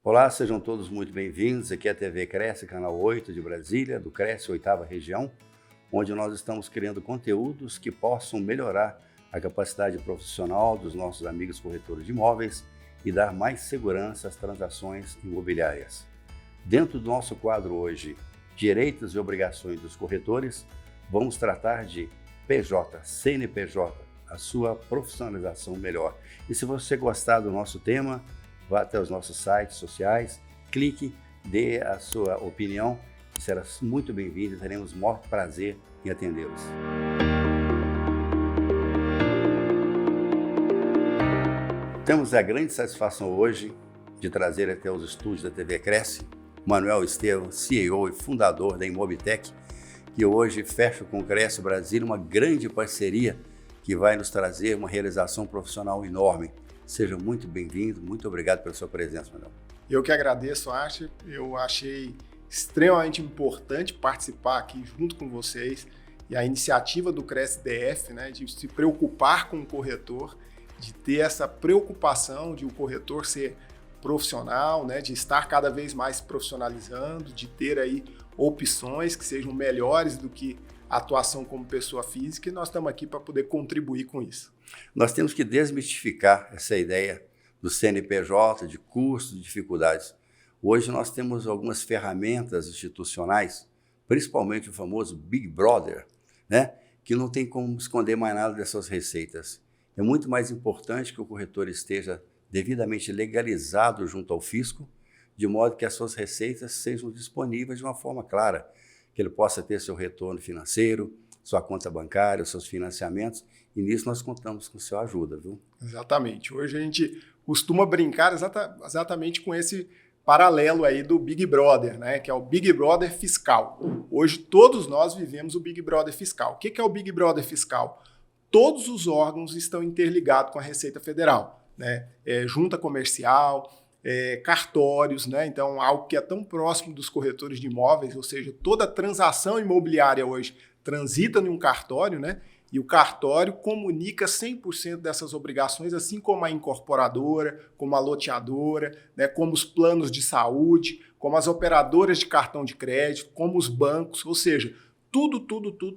Olá, sejam todos muito bem-vindos. Aqui é a TV Cresce, canal 8 de Brasília, do Cresce, 8ª região, onde nós estamos criando conteúdos que possam melhorar a capacidade profissional dos nossos amigos corretores de imóveis e dar mais segurança às transações imobiliárias. Dentro do nosso quadro hoje, Direitos e Obrigações dos Corretores, vamos tratar de PJ, CNPJ, a sua profissionalização melhor. E se você gostar do nosso tema, vá até os nossos sites sociais, clique, dê a sua opinião, que será muito bem-vindo e teremos o maior prazer em atendê-los. Temos a grande satisfação hoje de trazer até os estúdios da TV Cresce Manuel Estevam, CEO e fundador da Imobtec, que hoje fecha com o Cresce Brasília uma grande parceria que vai nos trazer uma realização profissional enorme. Seja muito bem-vindo, muito obrigado pela sua presença, Manuel. Eu que agradeço, Archer. Eu achei extremamente importante participar aqui junto com vocês e a iniciativa do Cresce DF, né, de se preocupar com o corretor, de ter essa preocupação de o corretor ser profissional, né, de estar cada vez mais profissionalizando, de ter aí opções que sejam melhores do que a atuação como pessoa física, e nós estamos aqui para poder contribuir com isso. Nós temos que desmistificar essa ideia do CNPJ, de custos, de dificuldades. Hoje nós temos algumas ferramentas institucionais, principalmente o famoso Big Brother, né, que não tem como esconder mais nada dessas receitas. É muito mais importante que o corretor esteja devidamente legalizado junto ao fisco, de modo que as suas receitas sejam disponíveis de uma forma clara, que ele possa ter seu retorno financeiro, sua conta bancária, seus financiamentos, e nisso nós contamos com sua ajuda, viu? Exatamente. Hoje a gente costuma brincar exatamente com esse paralelo aí do Big Brother, né? Que é o Big Brother fiscal. Hoje todos nós vivemos o Big Brother fiscal. O que é o Big Brother fiscal? Todos os órgãos estão interligados com a Receita Federal, né? Junta comercial, cartórios, né? Então, algo que é tão próximo dos corretores de imóveis, ou seja, toda transação imobiliária hoje transita em um cartório, né? E o cartório comunica 100% dessas obrigações, assim como a incorporadora, como a loteadora, né? Como os planos de saúde, como as operadoras de cartão de crédito, como os bancos, ou seja, tudo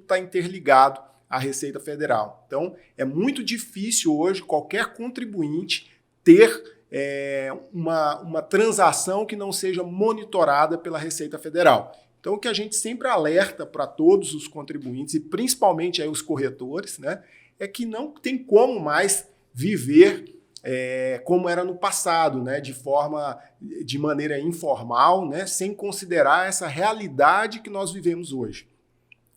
está interligado à Receita Federal. Então, é muito difícil hoje qualquer contribuinte ter uma transação que não seja monitorada pela Receita Federal. Então, o que a gente sempre alerta para todos os contribuintes, e principalmente aí os corretores, né, é que não tem como mais viver como era no passado, né, de maneira informal, né, sem considerar essa realidade que nós vivemos hoje.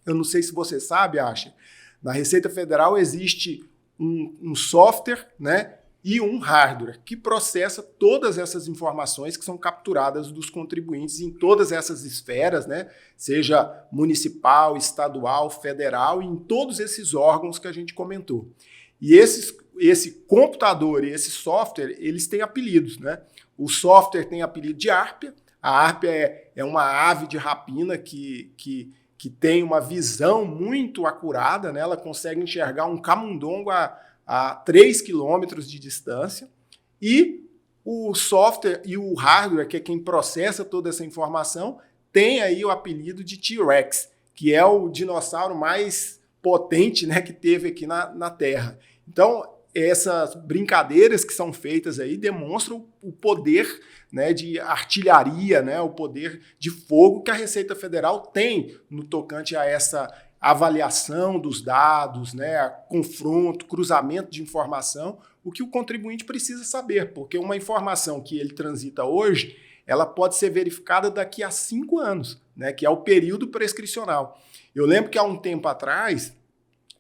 Eu não sei se você sabe, Asha, na Receita Federal existe um software, né, e um hardware que processa todas essas informações que são capturadas dos contribuintes em todas essas esferas, né? Seja municipal, estadual, federal, e em todos esses órgãos que a gente comentou. E esse computador e esse software, eles têm apelidos, né? O software tem apelido de Árpia. A Árpia é uma ave de rapina que tem uma visão muito acurada, né? Ela consegue enxergar um camundongo a 3 quilômetros de distância, e o software e o hardware, que é quem processa toda essa informação, tem aí o apelido de T-Rex, que é o dinossauro mais potente, né, que teve aqui na Terra. Então, essas brincadeiras que são feitas aí demonstram o poder, né, de artilharia, né, o poder de fogo que a Receita Federal tem no tocante a essa avaliação dos dados, né, confronto, cruzamento de informação, o que o contribuinte precisa saber, porque uma informação que ele transita hoje, ela pode ser verificada daqui a 5 anos, né, que é o período prescricional. Eu lembro que há um tempo atrás,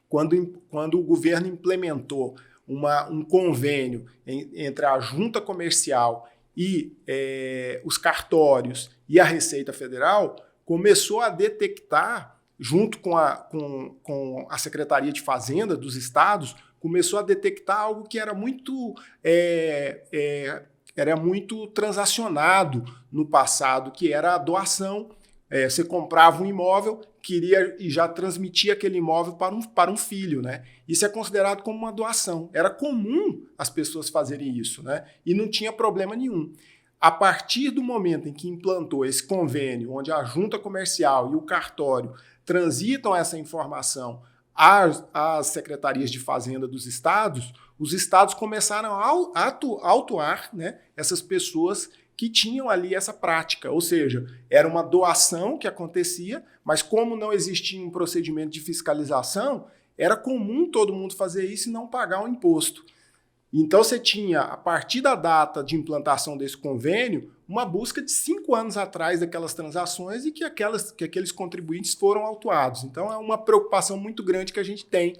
quando o governo implementou um convênio entre a junta comercial e os cartórios e a Receita Federal, começou a detectar, junto com a Secretaria de Fazenda dos estados, começou a detectar algo que era muito transacionado no passado, que era a doação. Você comprava um imóvel, queria e já transmitia aquele imóvel para um filho, né? Isso é considerado como uma doação. Era comum as pessoas fazerem isso, né? E não tinha problema nenhum. a partir do momento em que implantou esse convênio, onde a junta comercial e o cartório transitam essa informação às secretarias de fazenda dos estados, os estados começaram a autuar, né, essas pessoas que tinham ali essa prática. Ou seja, era uma doação que acontecia, mas como não existia um procedimento de fiscalização, era comum todo mundo fazer isso e não pagar o imposto. Então você tinha, a partir da data de implantação desse convênio, uma busca de 5 anos atrás daquelas transações e que aqueles contribuintes foram autuados. Então é uma preocupação muito grande que a gente tem,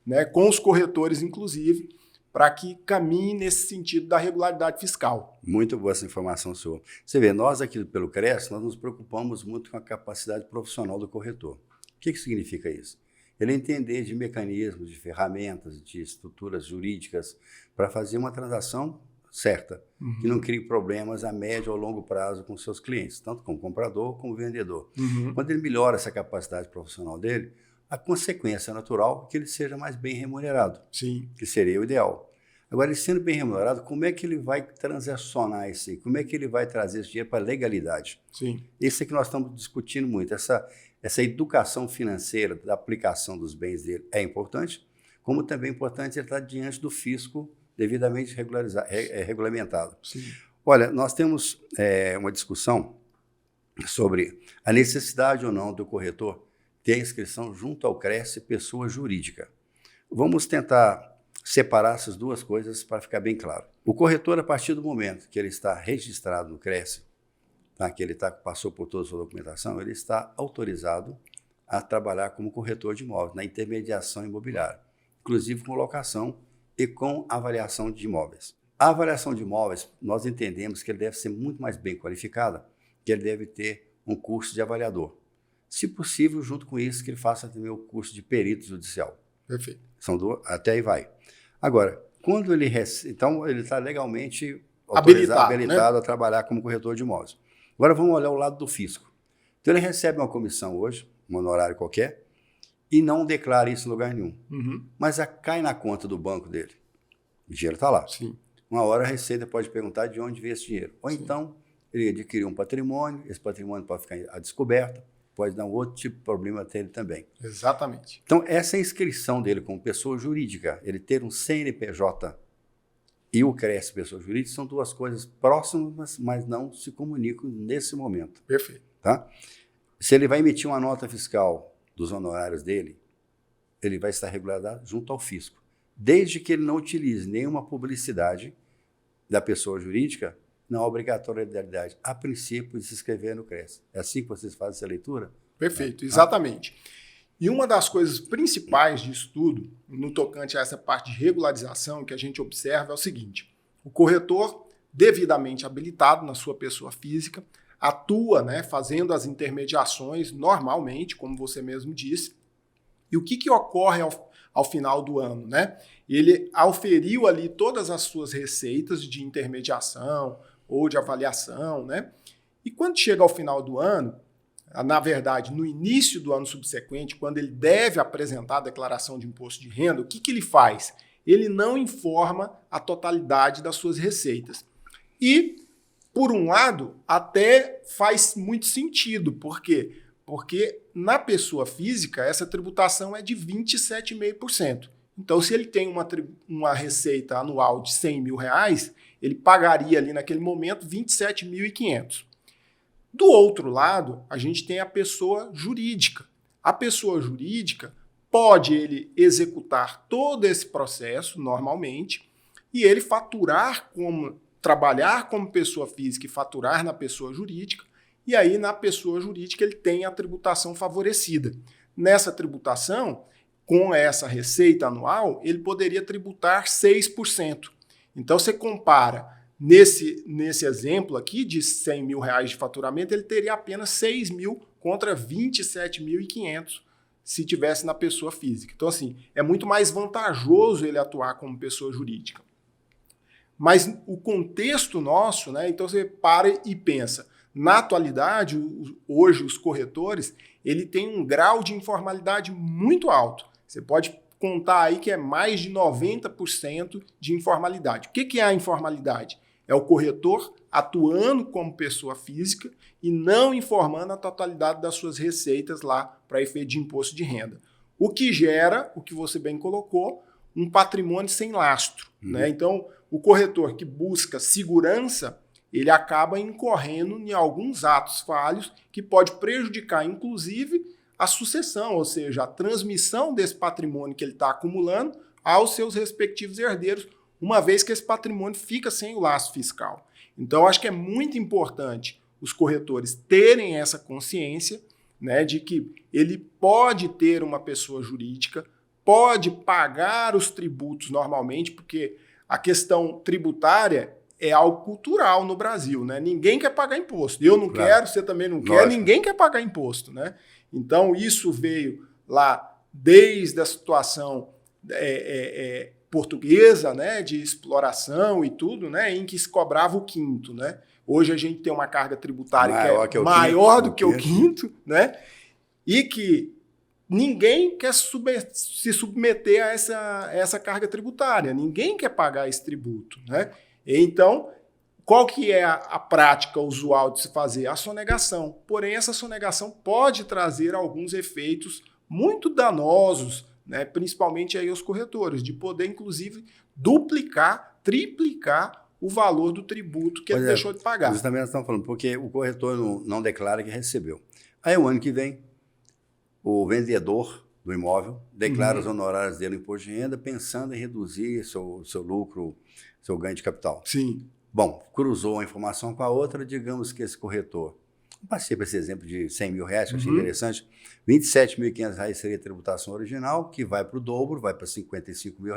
né, com os corretores, inclusive, para que caminhe nesse sentido da regularidade fiscal. Muito boa essa informação sua. Você vê, nós aqui pelo CRES, nós nos preocupamos muito com a capacidade profissional do corretor. O que significa isso? Ele entender de mecanismos, de ferramentas, de estruturas jurídicas para fazer uma transação certa, que não crie problemas a médio ou longo prazo com seus clientes, tanto como comprador como vendedor. Quando ele melhora essa capacidade profissional dele, a consequência natural é que ele seja mais bem remunerado, Sim. que seria o ideal. Agora, ele sendo bem remunerado, como é que ele vai transacionar isso aí? Como é que ele vai trazer esse dinheiro para a legalidade? Sim. Isso é que nós estamos discutindo muito. Essa educação financeira da aplicação dos bens dele é importante, como também é importante ele estar diante do fisco devidamente regulamentado. Sim. Olha, nós temos uma discussão sobre a necessidade ou não do corretor ter a inscrição junto ao CRES pessoa jurídica. Vamos tentar separar essas duas coisas para ficar bem claro. O corretor, a partir do momento que ele está registrado no CRES, tá, que ele passou por toda a sua documentação, ele está autorizado a trabalhar como corretor de imóveis, na intermediação imobiliária, inclusive com locação e com avaliação de imóveis. A avaliação de imóveis, nós entendemos que ele deve ser muito mais bem qualificada, que ele deve ter um curso de avaliador. Se possível, junto com isso, que ele faça também o curso de perito judicial. Perfeito. Até aí vai. Agora, quando ele então ele está legalmente habilitado, né, a trabalhar como corretor de imóveis. Agora vamos olhar o lado do fisco. Então ele recebe uma comissão hoje, um honorário qualquer, e não declara isso em lugar nenhum. Mas cai na conta do banco dele. O dinheiro está lá. Sim. Uma hora a Receita pode perguntar de onde veio esse dinheiro. Ou então ele adquiriu um patrimônio, esse patrimônio pode ficar à descoberta, pode dar um outro tipo de problema até ele também. Exatamente. Então, essa inscrição dele como pessoa jurídica, ele ter um CNPJ e o CRES pessoa jurídica, são duas coisas próximas, mas não se comunicam nesse momento. Perfeito. Tá? Se ele vai emitir uma nota fiscal dos honorários dele, ele vai estar regularizado junto ao fisco. Desde que ele não utilize nenhuma publicidade da pessoa jurídica, não há obrigatoriedade, a princípio, de se inscrever no CRES. É assim que vocês fazem essa leitura? Perfeito, exatamente. E uma das coisas principais de estudo, no tocante a essa parte de regularização, que a gente observa é o seguinte: o corretor, devidamente habilitado na sua pessoa física, atua, né, fazendo as intermediações normalmente, como você mesmo disse. E o que ocorre ao final do ano, né? Ele auferiu ali todas as suas receitas de intermediação ou de avaliação, né? E quando chega ao final do ano, na verdade, no início do ano subsequente, quando ele deve apresentar a declaração de imposto de renda, o que ele faz? Ele não informa a totalidade das suas receitas. E, por um lado, até faz muito sentido. Por quê? Porque na pessoa física, essa tributação é de 27,5%. Então, se ele tem uma receita anual de R$100 mil, ele pagaria ali naquele momento 27.500. Do outro lado, a gente tem a pessoa jurídica. A pessoa jurídica pode ele executar todo esse processo normalmente e ele trabalhar como pessoa física e faturar na pessoa jurídica, e aí na pessoa jurídica ele tem a tributação favorecida. Nessa tributação, com essa receita anual, ele poderia tributar 6%. Então você compara, nesse exemplo aqui de R$100 mil de faturamento, ele teria apenas 6 mil contra 27.500 se tivesse na pessoa física. Então, assim, é muito mais vantajoso ele atuar como pessoa jurídica. Mas o contexto nosso, né? Então você para e pensa. Na atualidade, hoje os corretores, ele tem um grau de informalidade muito alto. Você pode contar aí que é mais de 90% de informalidade. O que é a informalidade? É o corretor atuando como pessoa física e não informando a totalidade das suas receitas lá para efeito de imposto de renda. O que gera, o que você bem colocou, um patrimônio sem lastro. Né? Então, o corretor que busca segurança, ele acaba incorrendo em alguns atos falhos que pode prejudicar, inclusive, a sucessão, ou seja, a transmissão desse patrimônio que ele está acumulando aos seus respectivos herdeiros, uma vez que esse patrimônio fica sem o lastro fiscal. Então, acho que é muito importante os corretores terem essa consciência, né, de que ele pode ter uma pessoa jurídica, pode pagar os tributos normalmente, porque a questão tributária é algo cultural no Brasil, né? Ninguém quer pagar imposto. Eu não quero, você também não quer, ninguém quer pagar imposto, né? Então, isso veio lá desde a situação portuguesa, né, de exploração e tudo, né, em que se cobrava o quinto, né? Hoje a gente tem uma carga tributária que é maior do que o quinto, né? E que ninguém quer se submeter a essa carga tributária, ninguém quer pagar esse tributo, né? Então, qual que é a prática usual de se fazer? A sonegação. Porém, essa sonegação pode trazer alguns efeitos muito danosos, né? Principalmente aí aos corretores, de poder, inclusive, duplicar, triplicar o valor do tributo que ele deixou de pagar. Justamente nós estamos falando, porque o corretor não declara que recebeu. Aí, o ano que vem, o vendedor do imóvel declara os honorários dele no imposto de renda, pensando em reduzir seu lucro, seu ganho de capital. Sim. Bom, cruzou uma informação com a outra, digamos que esse corretor, passei para esse exemplo de R$100 mil, que eu achei interessante, R$27.500 seria a tributação original, que vai para o dobro, vai para R$55 mil,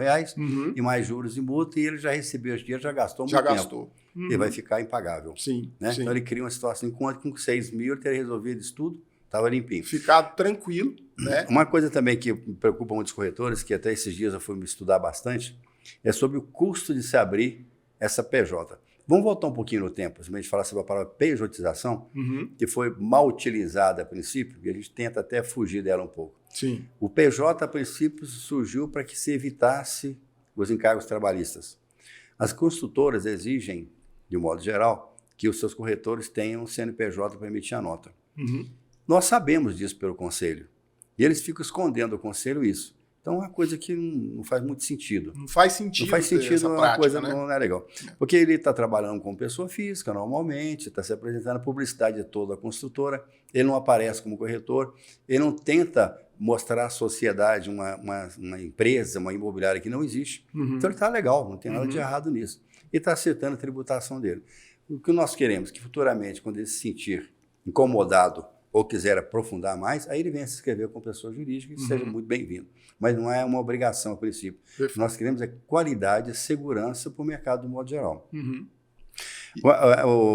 e mais juros e multa, e ele já recebeu esse dinheiro, já gastou muito tempo. Já gastou. E vai ficar impagável. Sim, né? sim. Então ele cria uma situação, enquanto com 6 mil ele teria resolvido isso tudo, estava limpinho. Ficado tranquilo, né? Uma coisa também que preocupa muitos corretores, que até esses dias eu fui me estudar bastante, é sobre o custo de se abrir essa PJ. Vamos voltar um pouquinho no tempo, a gente falar sobre a palavra pejotização, que foi mal utilizada a princípio, e a gente tenta até fugir dela um pouco. Sim. O PJ, a princípio, surgiu para que se evitasse os encargos trabalhistas. As construtoras exigem, de um modo geral, que os seus corretores tenham CNPJ para emitir a nota. Nós sabemos disso pelo Conselho, e eles ficam escondendo do Conselho isso. Então, é uma coisa que não faz muito sentido. Não faz sentido. Não faz sentido, essa uma prática, coisa né? não é legal. Porque ele está trabalhando como pessoa física, normalmente, está se apresentando, a publicidade é toda a construtora, ele não aparece como corretor, ele não tenta mostrar à sociedade uma empresa, uma imobiliária que não existe. Então, ele está legal, não tem nada de errado nisso. E está acertando a tributação dele. O que nós queremos que futuramente, quando ele se sentir incomodado ou quiser aprofundar mais, aí ele venha se inscrever com pessoa jurídica e seja muito bem-vindo. Mas não é uma obrigação a princípio. Perfeito. Nós queremos qualidade e segurança para o mercado do modo geral.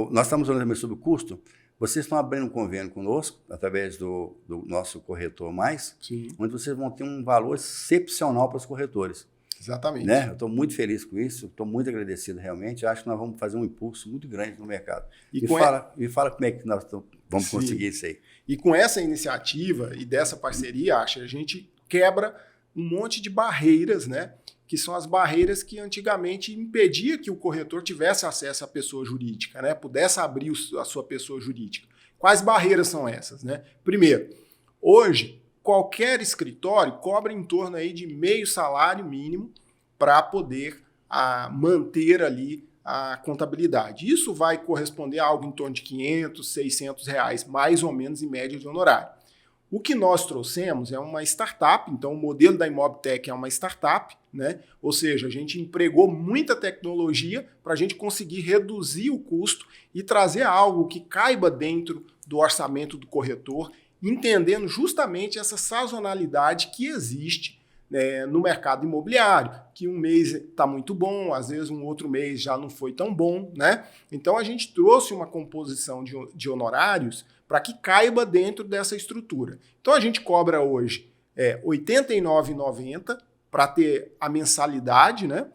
Nós estamos falando também sobre o custo. Vocês estão abrindo um convênio conosco, através do nosso Corretor Mais, onde vocês vão ter um valor excepcional para os corretores. Exatamente. Né? Eu estou muito feliz com isso, estou muito agradecido realmente. Acho que nós vamos fazer um impulso muito grande no mercado. Me fala como é que nós vamos conseguir isso aí. E com essa iniciativa e dessa parceria, a gente quebra um monte de barreiras, né? Que são as barreiras que antigamente impedia que o corretor tivesse acesso à pessoa jurídica, né? Pudesse abrir a sua pessoa jurídica. Quais barreiras são essas, né? Primeiro, hoje, qualquer escritório cobra em torno aí de meio salário mínimo para poder manter ali a contabilidade. Isso vai corresponder a algo em torno de R$500, R$600, mais ou menos em média de honorário. O que nós trouxemos é uma startup, então o modelo da Imobtech é uma startup, né? Ou seja, a gente empregou muita tecnologia para a gente conseguir reduzir o custo e trazer algo que caiba dentro do orçamento do corretor, entendendo justamente essa sazonalidade que existe no mercado imobiliário, que um mês está muito bom, às vezes um outro mês já não foi tão bom, né? Então a gente trouxe uma composição de honorários para que caiba dentro dessa estrutura. Então a gente cobra hoje R$ 89,90 para ter a mensalidade, né?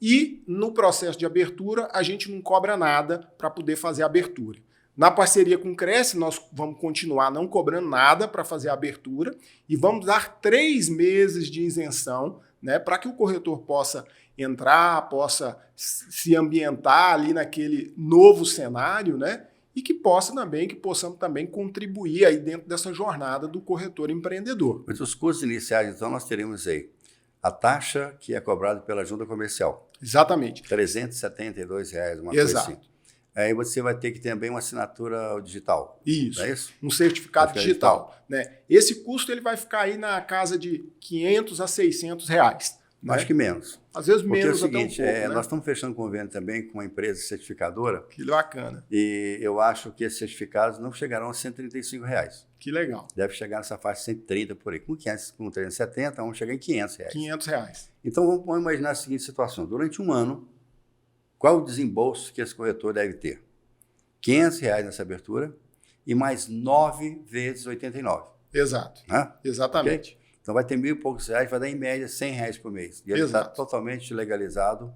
E no processo de abertura a gente não cobra nada para poder fazer a abertura. Na parceria com o Cresce, nós vamos continuar não cobrando nada para fazer a abertura e vamos dar 3 meses de isenção, né, para que o corretor possa entrar, possa se ambientar ali naquele novo cenário, né? E que possamos também contribuir aí dentro dessa jornada do corretor empreendedor. Mas os custos iniciais, então, nós teremos aí a taxa que é cobrada pela junta comercial. Exatamente. R$ 372, uma Exato. coisa assim. Aí você vai ter que ter também uma assinatura digital. Isso. Não é isso? Um certificado digital. Né? Esse custo ele vai ficar aí na casa de R$500 a R$600. Né? Acho que menos. Às vezes Porque menos é o seguinte, até um pouco, né? nós estamos fechando convênio também com uma empresa certificadora. Que bacana. E eu acho que esses certificados não chegarão a R$135. Que legal. Deve chegar nessa faixa de 130 por aí. Com 370, vamos chegar em R$500. R$500. Então vamos imaginar a seguinte situação. Durante um ano, qual o desembolso que esse corretor deve ter? R$500 nessa abertura e mais 9 vezes 89. Exato. Né? Exatamente. Okay? Então vai ter R$1.000 e poucos, vai dar em média R$100 por mês. E ele está totalmente legalizado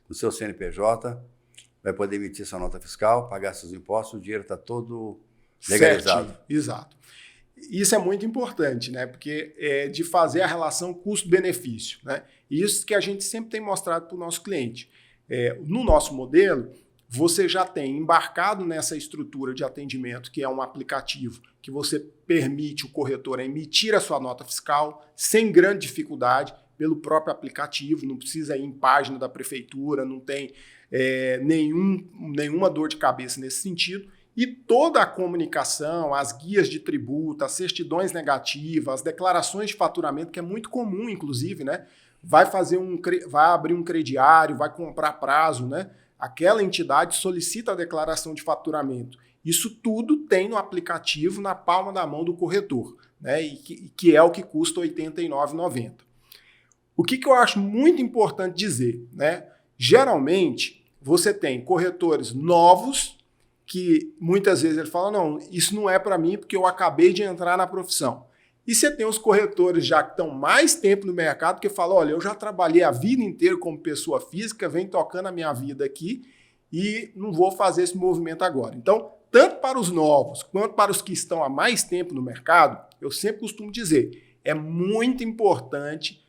no seu CNPJ, vai poder emitir sua nota fiscal, pagar seus impostos, o dinheiro está todo legalizado. Certinho. Exato. Isso é muito importante, né? Porque é de fazer a relação custo-benefício, né? E isso que a gente sempre tem mostrado para o nosso cliente. No nosso modelo, você já tem embarcado nessa estrutura de atendimento, que é um aplicativo que você permite o corretor emitir a sua nota fiscal sem grande dificuldade pelo próprio aplicativo, não precisa ir em página da prefeitura, não tem nenhuma dor de cabeça nesse sentido. E toda a comunicação, as guias de tributo, as certidões negativas, as declarações de faturamento, que é muito comum, inclusive, né? Vai abrir um crediário, vai comprar prazo, né? Aquela entidade solicita a declaração de faturamento. Isso tudo tem no aplicativo, na palma da mão do corretor, né? E que é o que custa R$ 89,90. O que eu acho muito importante dizer, né? Geralmente, você tem corretores novos que muitas vezes ele fala, não, isso não é para mim porque eu acabei de entrar na profissão. E você tem os corretores já que estão mais tempo no mercado que falam, olha, eu já trabalhei a vida inteira como pessoa física, venho tocando a minha vida aqui e não vou fazer esse movimento agora. Então, tanto para os novos quanto para os que estão há mais tempo no mercado, eu sempre costumo dizer, é muito importante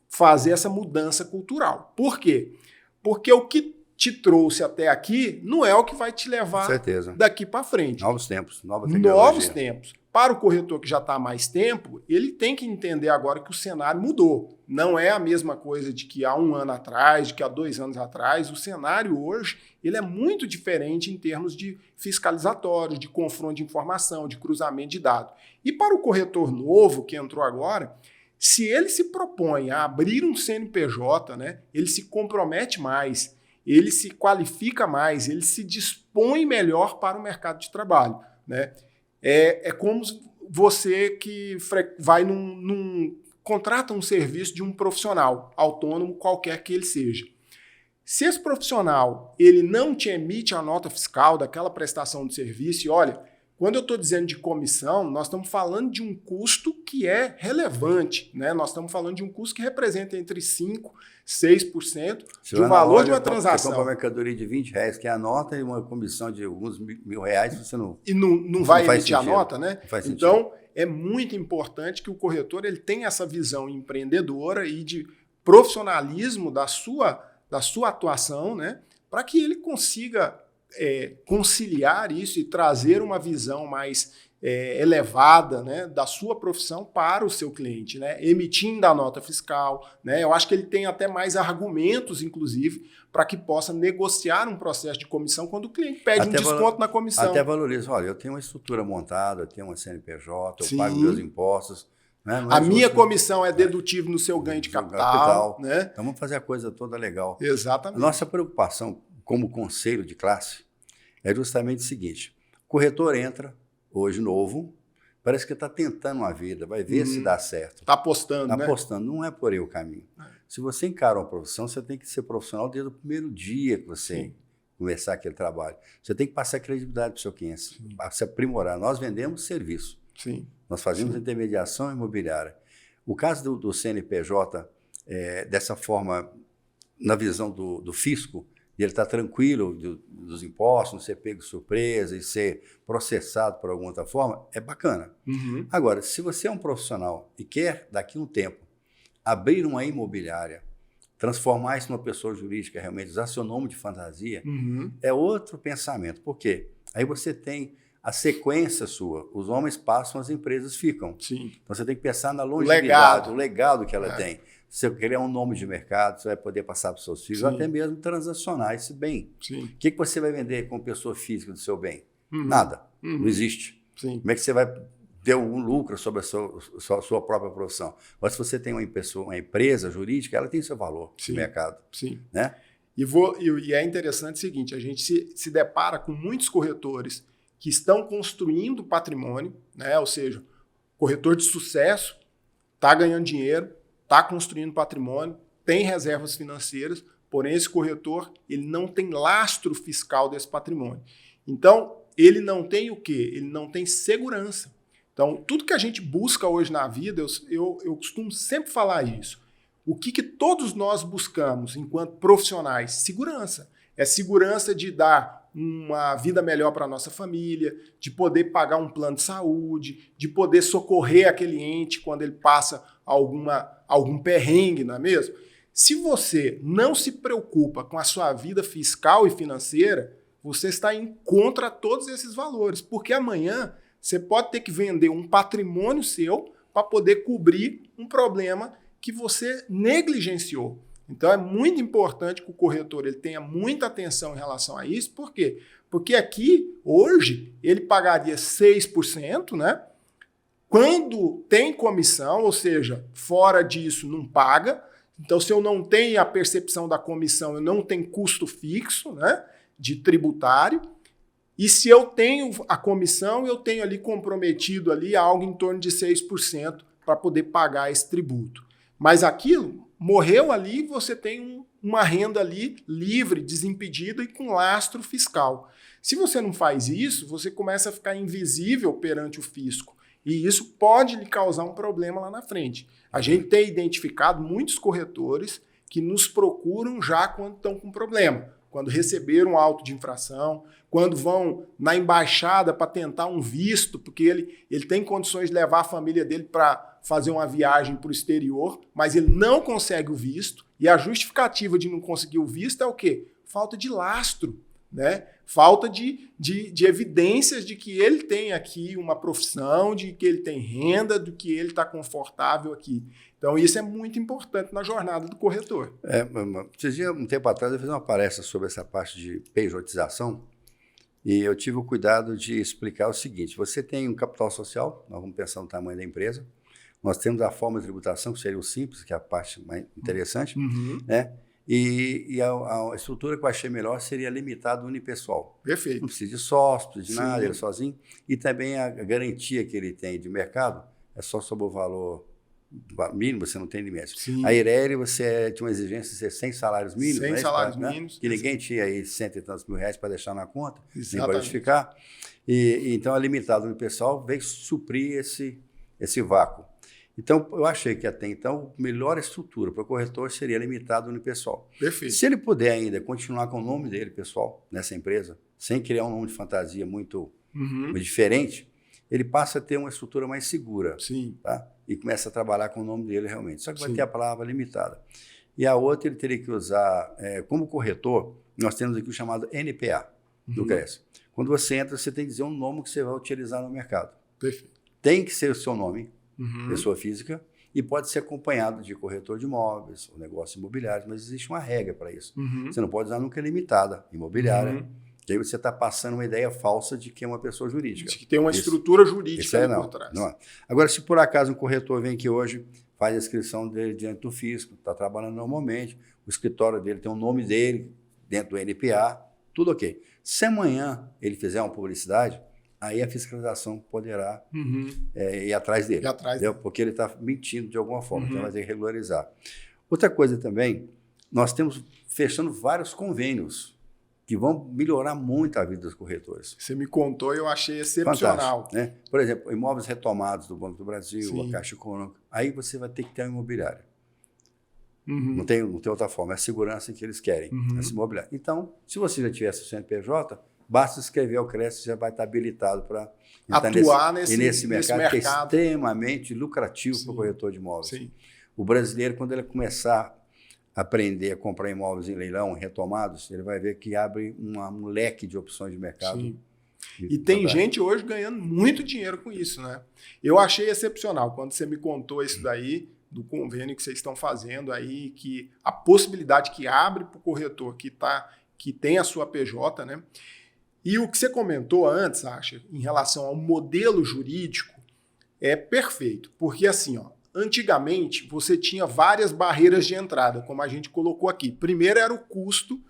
fazer essa mudança cultural. Por quê? Porque o que te trouxe até aqui não é o que vai te levar daqui para frente. Novos tempos, nova tecnologia. Novos tempos. Para o corretor que já está há mais tempo, ele tem que entender agora que o cenário mudou. Não é a mesma coisa de que há um ano atrás, de que há 2 anos atrás. O cenário hoje ele é muito diferente em termos de fiscalizatório, de confronto de informação, de cruzamento de dados. E para o corretor novo que entrou agora, se ele se propõe a abrir um CNPJ, né, ele se compromete mais, ele se qualifica mais, ele se dispõe melhor para o mercado de trabalho, né? É como você que vai contrata um serviço de um profissional autônomo, qualquer que ele seja. Se esse profissional ele não te emite a nota fiscal daquela prestação de serviço, e olha, quando eu estou dizendo de comissão, nós estamos falando de um custo que é relevante, né? Nós estamos falando de um custo que representa entre 5% e 6% do valor de uma transação. Você compra uma mercadoria de R$20, que é a nota, e uma comissão de alguns R$1.000, você não... E não vai emitir a nota, né? Não faz sentido. Então, é muito importante que o corretor ele tenha essa visão empreendedora e de profissionalismo da sua atuação, né? Para que ele consiga conciliar isso e trazer uma visão mais elevada, né, da sua profissão para o seu cliente, né, emitindo a nota fiscal, né, eu acho que ele tem até mais argumentos, inclusive, para que possa negociar um processo de comissão quando o cliente pede um desconto na comissão. Até valoriza, olha, eu tenho uma estrutura montada, eu tenho uma CNPJ, eu pago meus impostos. Né, a minha comissão é dedutível no seu ganho de capital. Né? Então vamos fazer a coisa toda legal. Exatamente. A nossa preocupação como conselho de classe é justamente o seguinte, o corretor entra, hoje novo, parece que está tentando uma vida, vai ver se dá certo. Está apostando, né? Está apostando, não é por aí o caminho. Se você encara uma profissão, você tem que ser profissional desde o primeiro dia que você começar aquele trabalho. Você tem que passar credibilidade para o seu cliente, para se aprimorar. Nós vendemos serviço. Sim. Nós fazemos intermediação imobiliária. O caso do CNPJ, dessa forma, na visão do fisco, e ele está tranquilo dos impostos, não ser pego de surpresa e ser processado por alguma outra forma, é bacana. Agora, se você é um profissional e quer, daqui a um tempo, abrir uma imobiliária, transformar isso numa pessoa jurídica, realmente usar seu nome de fantasia, é outro pensamento. Por quê? Aí você tem a sequência sua. Os homens passam, as empresas ficam. Sim. Então você tem que pensar na longevidade, o legado que ela tem. Se você criar um nome de mercado, você vai poder passar para os seus filhos, ou até mesmo transacionar esse bem. Sim. O que você vai vender como pessoa física do seu bem? Nada. Não existe. Sim. Como é que você vai ter um lucro sobre a sua própria profissão? Mas se você tem uma empresa jurídica, ela tem seu valor no mercado. Sim. Né? E é interessante o seguinte, a gente se depara com muitos corretores que estão construindo patrimônio, né? Ou seja, corretor de sucesso, está ganhando dinheiro, está construindo patrimônio, tem reservas financeiras, porém esse corretor ele não tem lastro fiscal desse patrimônio. Então, ele não tem o quê? Ele não tem segurança. Então, tudo que a gente busca hoje na vida, eu costumo sempre falar isso. O que todos nós buscamos enquanto profissionais? Segurança. É segurança de dar uma vida melhor para a nossa família, de poder pagar um plano de saúde, de poder socorrer aquele ente quando ele passa algum perrengue, não é mesmo? Se você não se preocupa com a sua vida fiscal e financeira, você está em contra todos esses valores, porque amanhã você pode ter que vender um patrimônio seu para poder cobrir um problema que você negligenciou. Então é muito importante que o corretor ele tenha muita atenção em relação a isso. Por quê? Porque aqui, hoje, ele pagaria 6%, né? Quando tem comissão, ou seja, fora disso não paga. Então, se eu não tenho a percepção da comissão, eu não tenho custo fixo, né, de tributário. E se eu tenho a comissão, eu tenho ali comprometido ali algo em torno de 6% para poder pagar esse tributo. Mas aquilo morreu ali, você tem uma renda ali livre, desimpedida e com lastro fiscal. Se você não faz isso, você começa a ficar invisível perante o fisco. E isso pode lhe causar um problema lá na frente. A gente tem identificado muitos corretores que nos procuram já quando estão com problema. Quando receberam um auto de infração, quando vão na embaixada para tentar um visto, porque ele tem condições de levar a família dele para fazer uma viagem para o exterior, mas ele não consegue o visto, e a justificativa de não conseguir o visto é o quê? Falta de lastro, né? Falta de evidências de que ele tem aqui uma profissão, de que ele tem renda, de que ele está confortável aqui. Então, isso é muito importante na jornada do corretor. Esses dias, um tempo atrás, eu fiz uma palestra sobre essa parte de pejotização e eu tive o cuidado de explicar o seguinte: você tem um capital social, nós vamos pensar no tamanho da empresa, nós temos a forma de tributação, que seria o simples, que é a parte mais interessante, né? E a estrutura que eu achei melhor seria limitada unipessoal. Perfeito. Não precisa de sócio, não precisa de nada, ele sozinho. E também a garantia que ele tem de mercado é só sobre o valor mínimo, você não tem limite. Sim. A Ireli, você tinha uma exigência de ser 100 salários mínimos. 100 salários mínimos. Que ninguém tinha aí cento e tantos mil reais para deixar na conta, exatamente, nem para justificar. E então a limitada unipessoal veio suprir esse vácuo. Então, eu achei que até então a melhor estrutura para o corretor seria limitado unipessoal. Perfeito. Se ele puder ainda continuar com o nome dele, pessoal, nessa empresa, sem criar um nome de fantasia muito diferente, ele passa a ter uma estrutura mais segura. Sim. Tá? E começa a trabalhar com o nome dele realmente. Só que vai ter a palavra limitada. E a outra ele teria que usar, como corretor, nós temos aqui o chamado NPA do CRES. Quando você entra, você tem que dizer um nome que você vai utilizar no mercado. Perfeito. Tem que ser o seu nome, pessoa física, e pode ser acompanhado de corretor de imóveis ou negócios imobiliários, mas existe uma regra para isso. Você não pode usar nunca limitada imobiliária, que aí você está passando uma ideia falsa de que é uma pessoa jurídica. De que tem uma estrutura jurídica por trás. Não. Agora, se por acaso um corretor vem aqui hoje, faz a inscrição dele diante do fisco, está trabalhando normalmente, o escritório dele tem o nome dele dentro do NPA, tudo ok. Se amanhã ele fizer uma publicidade, aí a fiscalização poderá ir atrás dele. Porque ele está mentindo de alguma forma, então vai ter que regularizar. Outra coisa também, nós temos fechando vários convênios que vão melhorar muito a vida dos corretores. Você me contou e eu achei excepcional. Fantástico, né? Por exemplo, imóveis retomados do Banco do Brasil, a Caixa Econômica, aí você vai ter que ter um imobiliário. Não tem outra forma, é a segurança que eles querem, esse imobiliário. Então, se você já tiver seu CNPJ, basta escrever ao CRES, já vai estar habilitado para atuar nesse mercado que é extremamente lucrativo para o corretor de imóveis. Sim. O brasileiro, quando ele começar aprender a comprar imóveis em leilão, retomados, ele vai ver que abre um leque de opções de mercado. Sim. E tem gente hoje ganhando muito dinheiro com isso, né? Eu achei excepcional quando você me contou isso daí, do convênio que vocês estão fazendo aí, que a possibilidade que abre para o corretor que tem a sua PJ, né? E o que você comentou antes, Acha, em relação ao modelo jurídico, é perfeito. Porque assim, ó, antigamente você tinha várias barreiras de entrada, como a gente colocou aqui. Primeiro era o custo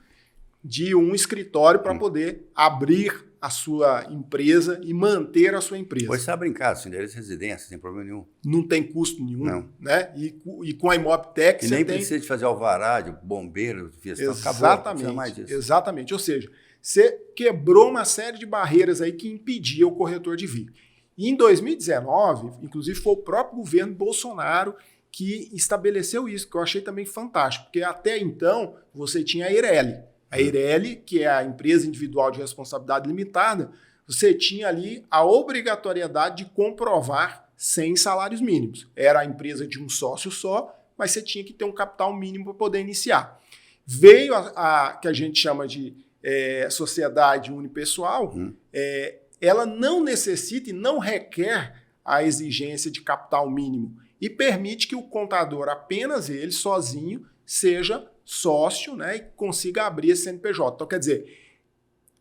de um escritório para poder abrir a sua empresa e manter a sua empresa. Pois está brincado, sem endereço de residência, sem problema nenhum. Não tem custo nenhum, não. Né? E com a Imobtech você nem precisa de fazer alvará, de bombeiro, de fiestão. Exatamente, acabou, não precisa mais disso. Exatamente. Ou seja, você quebrou uma série de barreiras aí que impedia o corretor de vir. E em 2019, inclusive foi o próprio governo Bolsonaro que estabeleceu isso, que eu achei também fantástico, porque até então você tinha a Eireli. A Eireli, que é a empresa individual de responsabilidade limitada, você tinha ali a obrigatoriedade de comprovar 100 salários mínimos. Era a empresa de um sócio só, mas você tinha que ter um capital mínimo para poder iniciar. Veio a que a gente chama de sociedade unipessoal, ela não necessita e não requer a exigência de capital mínimo e permite que o contador, apenas ele, sozinho, seja sócio, né, e consiga abrir esse CNPJ. Então, quer dizer,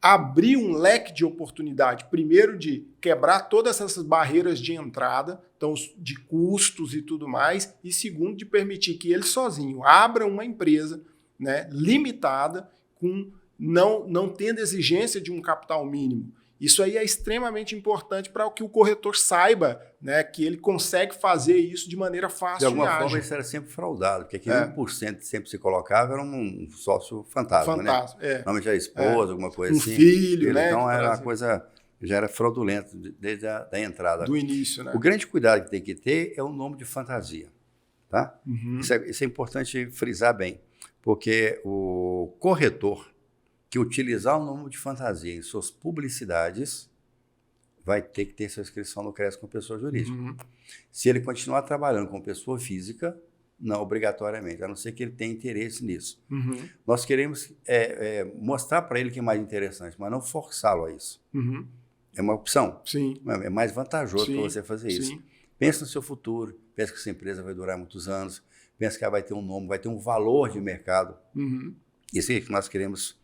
abrir um leque de oportunidade, primeiro de quebrar todas essas barreiras de entrada, então de custos e tudo mais, e segundo, de permitir que ele sozinho abra uma empresa, né, limitada, com não tendo exigência de um capital mínimo. Isso aí é extremamente importante para que o corretor saiba, né, que ele consegue fazer isso de maneira fácil e ágil. De alguma forma, ágil. isso era sempre fraudado, porque aquele 1% que sempre se colocava era um sócio fantasma, né? Normalmente era esposa, alguma coisa assim. Filho, né? Então era uma coisa, já era fraudulenta desde a entrada. Do início, né? O grande cuidado que tem que ter é o nome de fantasia, tá? Isso é importante frisar bem, porque o corretor que utilizar o nome de fantasia em suas publicidades vai ter que ter sua inscrição no CRES com pessoa jurídica. Se ele continuar trabalhando com pessoa física, não obrigatoriamente, a não ser que ele tenha interesse nisso. Nós queremos mostrar para ele que é mais interessante, mas não forçá-lo a isso. É uma opção. Sim. É mais vantajoso para você fazer isso. Pense no seu futuro, pense que essa empresa vai durar muitos anos, pense que ela vai ter um nome, vai ter um valor de mercado. Isso é que nós queremos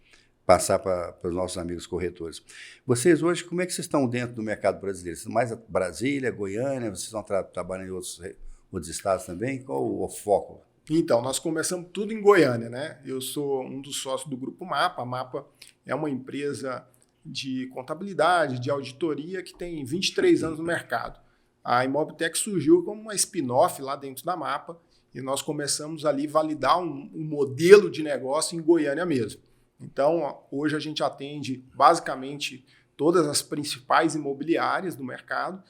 passar para os nossos amigos corretores. Vocês hoje, como é que vocês estão dentro do mercado brasileiro? Vocês mais Brasília, Goiânia, vocês estão trabalhando em outros estados também? Qual o foco? Então, nós começamos tudo em Goiânia, né? Eu sou um dos sócios do Grupo Mapa. A Mapa é uma empresa de contabilidade, de auditoria, que tem 23 anos no mercado. A Imobtech surgiu como uma spin-off lá dentro da Mapa e nós começamos ali a validar um modelo de negócio em Goiânia mesmo. Então, hoje a gente atende basicamente todas as principais imobiliárias do mercado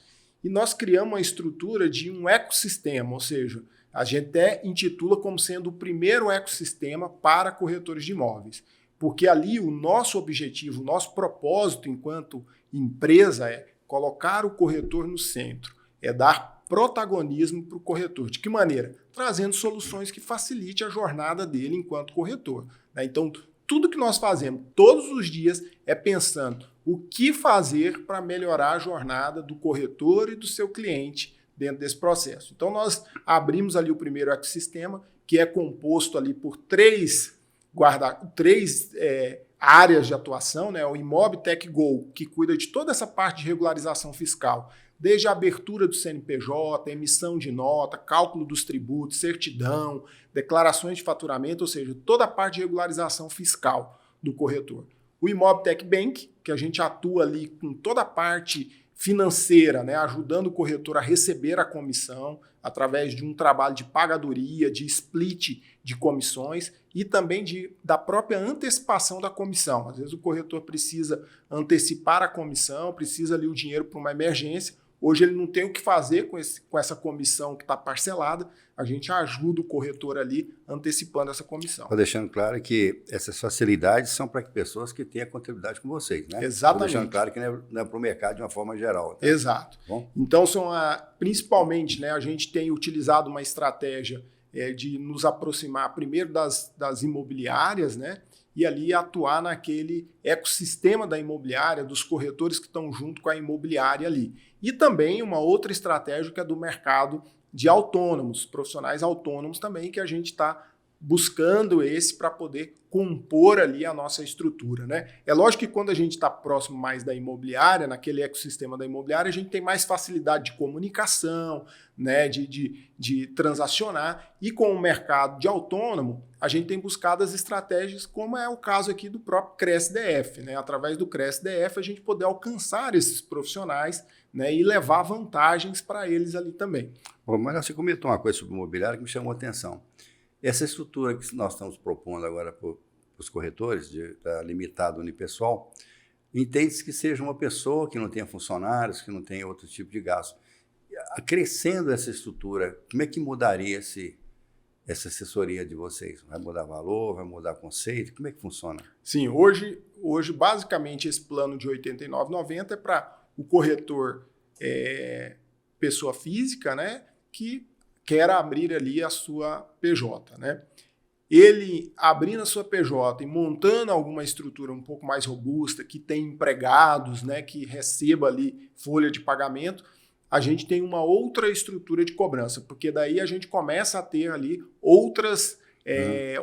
e nós criamos uma estrutura de um ecossistema, ou seja, a gente até intitula como sendo o primeiro ecossistema para corretores de imóveis, porque ali o nosso objetivo, o nosso propósito enquanto empresa é colocar o corretor no centro, é dar protagonismo para o corretor. De que maneira? Trazendo soluções que facilitem a jornada dele enquanto corretor. Então, tudo que nós fazemos todos os dias é pensando o que fazer para melhorar a jornada do corretor e do seu cliente dentro desse processo. Então, nós abrimos ali o primeiro ecossistema, que é composto ali por três áreas de atuação, né? O Imobtech Go, que cuida de toda essa parte de regularização fiscal, desde a abertura do CNPJ, emissão de nota, cálculo dos tributos, certidão, declarações de faturamento, ou seja, toda a parte de regularização fiscal do corretor. O Imobtech Bank, que a gente atua ali com toda a parte financeira, né, ajudando o corretor a receber a comissão através de um trabalho de pagadoria, de split de comissões e também da própria antecipação da comissão. Às vezes o corretor precisa antecipar a comissão, precisa ali o dinheiro para uma emergência. Hoje ele não tem o que fazer com essa comissão que está parcelada, a gente ajuda o corretor ali antecipando essa comissão. Estou deixando claro que essas facilidades são para pessoas que têm a contabilidade com vocês, né? Exatamente. Estou deixando claro que não é para o mercado de uma forma geral. Tá? Exato. Bom? Então, principalmente, né, a gente tem utilizado uma estratégia de nos aproximar primeiro das imobiliárias, né? E ali atuar naquele ecossistema da imobiliária, dos corretores que estão junto com a imobiliária ali. E também uma outra estratégia que é do mercado de autônomos, profissionais autônomos também, que a gente está buscando esse para poder compor ali a nossa estrutura, né? É lógico que quando a gente está próximo mais da imobiliária, naquele ecossistema da imobiliária, a gente tem mais facilidade de comunicação, né? De transacionar. E com o mercado de autônomo, a gente tem buscado as estratégias, como é o caso aqui do próprio CresDF, né? Através do CresDF, a gente poder alcançar esses profissionais, né? E levar vantagens para eles ali também. Bom, mas você comentou uma coisa sobre o imobiliário que me chamou a atenção. Essa estrutura que nós estamos propondo agora para os corretores, limitado unipessoal, entende-se que seja uma pessoa que não tenha funcionários, que não tenha outro tipo de gasto. Crescendo essa estrutura, como é que mudaria essa assessoria de vocês? Vai mudar valor, vai mudar conceito? Como é que funciona? Sim, hoje basicamente, esse plano de R$ 89,90 é para o corretor pessoa física, né, que quer abrir ali a sua PJ, né? Ele abrindo a sua PJ e montando alguma estrutura um pouco mais robusta, que tem empregados, né, que receba ali folha de pagamento, a gente tem uma outra estrutura de cobrança, porque daí a gente começa a ter ali outras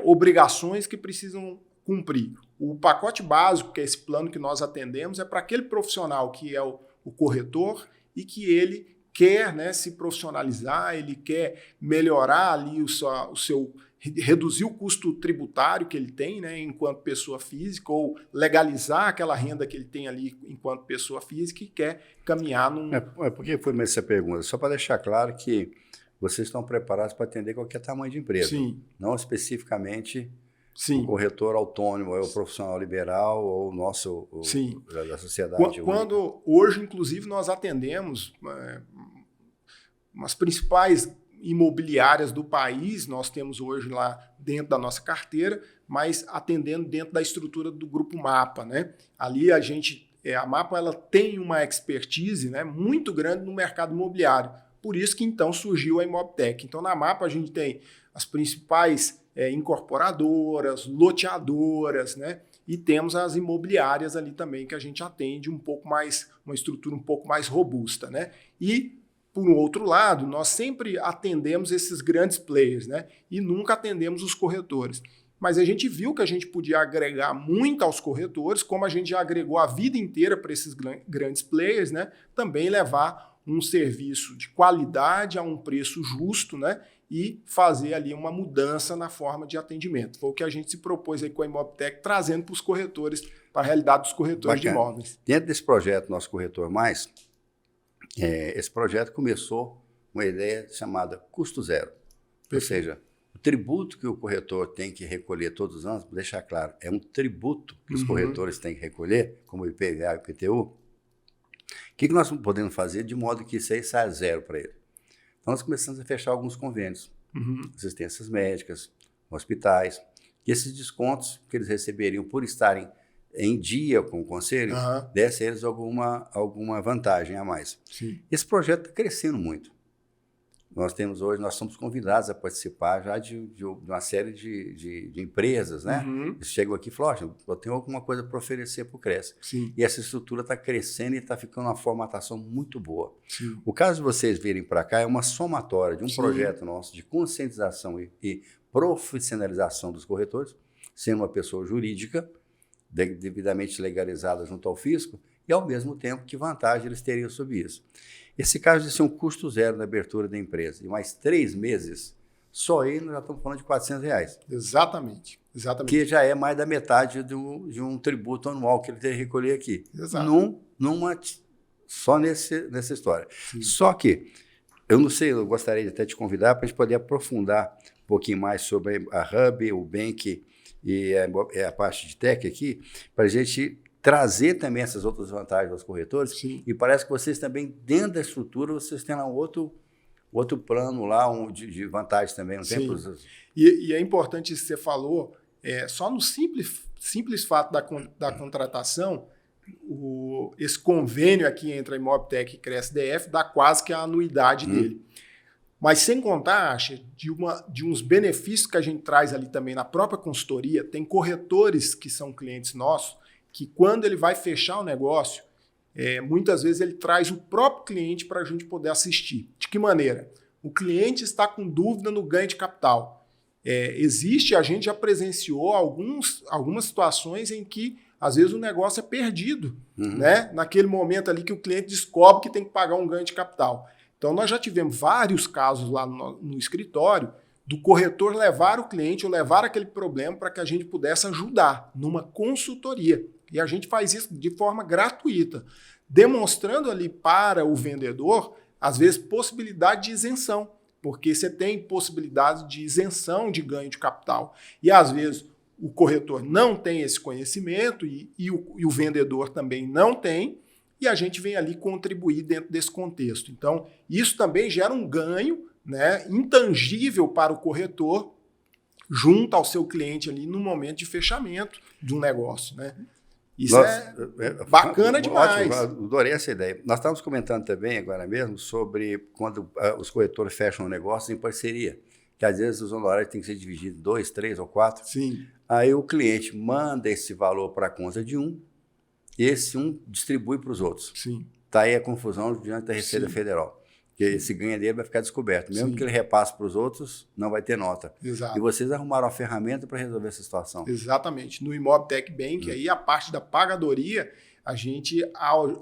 obrigações que precisam cumprir. O pacote básico, que é esse plano que nós atendemos, é para aquele profissional que é o corretor e que ele quer, né, se profissionalizar, ele quer melhorar ali reduzir o custo tributário que ele tem, né, enquanto pessoa física, ou legalizar aquela renda que ele tem ali enquanto pessoa física e quer caminhar num... Por que foi essa pergunta? Só para deixar claro que vocês estão preparados para atender qualquer tamanho de empresa. Sim. Não especificamente Sim. o corretor autônomo, ou o profissional liberal, ou o nosso Sim. da sociedade. Hoje, inclusive, nós atendemos umas principais imobiliárias do país, nós temos hoje lá dentro da nossa carteira, mas atendendo dentro da estrutura do Grupo Mapa, né? Ali a Mapa ela tem uma expertise, né, muito grande no mercado imobiliário. Por isso que então surgiu a Imobtech. Então na Mapa a gente tem as principais incorporadoras, loteadoras, né? E temos as imobiliárias ali também que a gente atende uma estrutura um pouco mais robusta, né? E por um outro lado, nós sempre atendemos esses grandes players, né? E nunca atendemos os corretores. Mas a gente viu que a gente podia agregar muito aos corretores, como a gente já agregou a vida inteira para esses grandes players, né? Também levar um serviço de qualidade a um preço justo, né? E fazer ali uma mudança na forma de atendimento. Foi o que a gente se propôs aí com a Imobtech, trazendo para os corretores, para a realidade dos corretores de imóveis. Dentro desse projeto Nosso Corretor Mais, esse projeto começou com uma ideia chamada custo zero. Perfeito. Ou seja, o tributo que o corretor tem que recolher todos os anos, para deixar claro, é um tributo que os corretores têm que recolher, como o IPVA e o IPTU. O que nós podemos fazer de modo que isso aí saia zero para ele? Então, nós começamos a fechar alguns convênios, assistências médicas, hospitais, e esses descontos que eles receberiam por estarem em dia com o conselho, desse a eles alguma vantagem a mais. Sim. Esse projeto está crescendo muito. Nós somos convidados a participar já de uma série de empresas, né? Eles chegam aqui e falam, eu tenho alguma coisa para oferecer para o CRES. Sim. E essa estrutura está crescendo e está ficando uma formatação muito boa. Sim. O caso de vocês virem para cá é uma somatória de um projeto nosso de conscientização e profissionalização dos corretores, sendo uma pessoa jurídica, devidamente legalizada junto ao fisco, e ao mesmo tempo que vantagem eles teriam sobre isso. Esse caso de ser um custo zero na abertura da empresa, e mais 3 meses, só aí nós já estamos falando de R$400. Exatamente. Que já é mais da metade de um tributo anual que ele tem que recolher aqui. Exato. Só nessa história. Sim. Só que, eu não sei, eu gostaria de até te convidar para a gente poder aprofundar um pouquinho mais sobre a Hub, o Bank e a parte de tech aqui, para a gente trazer também essas outras vantagens aos corretores. Sim. E parece que vocês também, dentro da estrutura, vocês têm lá um outro plano lá de vantagens também, não tem? E é importante isso que você falou, só no simples fato da contratação, esse convênio aqui entre a Imobtech e CresDF dá quase que a anuidade dele. Mas sem contar, Acha, de uns benefícios que a gente traz ali também na própria consultoria, tem corretores que são clientes nossos, que quando ele vai fechar o negócio, muitas vezes ele traz o próprio cliente para a gente poder assistir. De que maneira? O cliente está com dúvida no ganho de capital. A gente já presenciou algumas situações em que, às vezes, o negócio é perdido, né? Naquele momento ali que o cliente descobre que tem que pagar um ganho de capital. Então, nós já tivemos vários casos lá no escritório do corretor levar o cliente ou levar aquele problema para que a gente pudesse ajudar numa consultoria. E a gente faz isso de forma gratuita, demonstrando ali para o vendedor, às vezes, possibilidade de isenção, porque você tem possibilidade de isenção de ganho de capital. E, às vezes, o corretor não tem esse conhecimento e o vendedor também não tem, e a gente vem ali contribuir dentro desse contexto. Então, isso também gera um ganho, né, intangível para o corretor junto ao seu cliente ali no momento de fechamento de um negócio, né? Isso é bacana demais. Ótimo, adorei essa ideia. Nós estávamos comentando também agora mesmo sobre quando os corretores fecham um negócio em parceria, que às vezes os honorários têm que ser divididos em 2, 3 ou 4. Sim. Aí o cliente manda esse valor para a conta de um, e esse um distribui para os outros. Sim. Está aí a confusão diante da Receita Federal. Porque esse ganho dele vai ficar descoberto. Mesmo que ele repasse para os outros, não vai ter nota. Exato. E vocês arrumaram uma ferramenta para resolver essa situação. Exatamente. No Imobtech Bank, aí a parte da pagadoria, a gente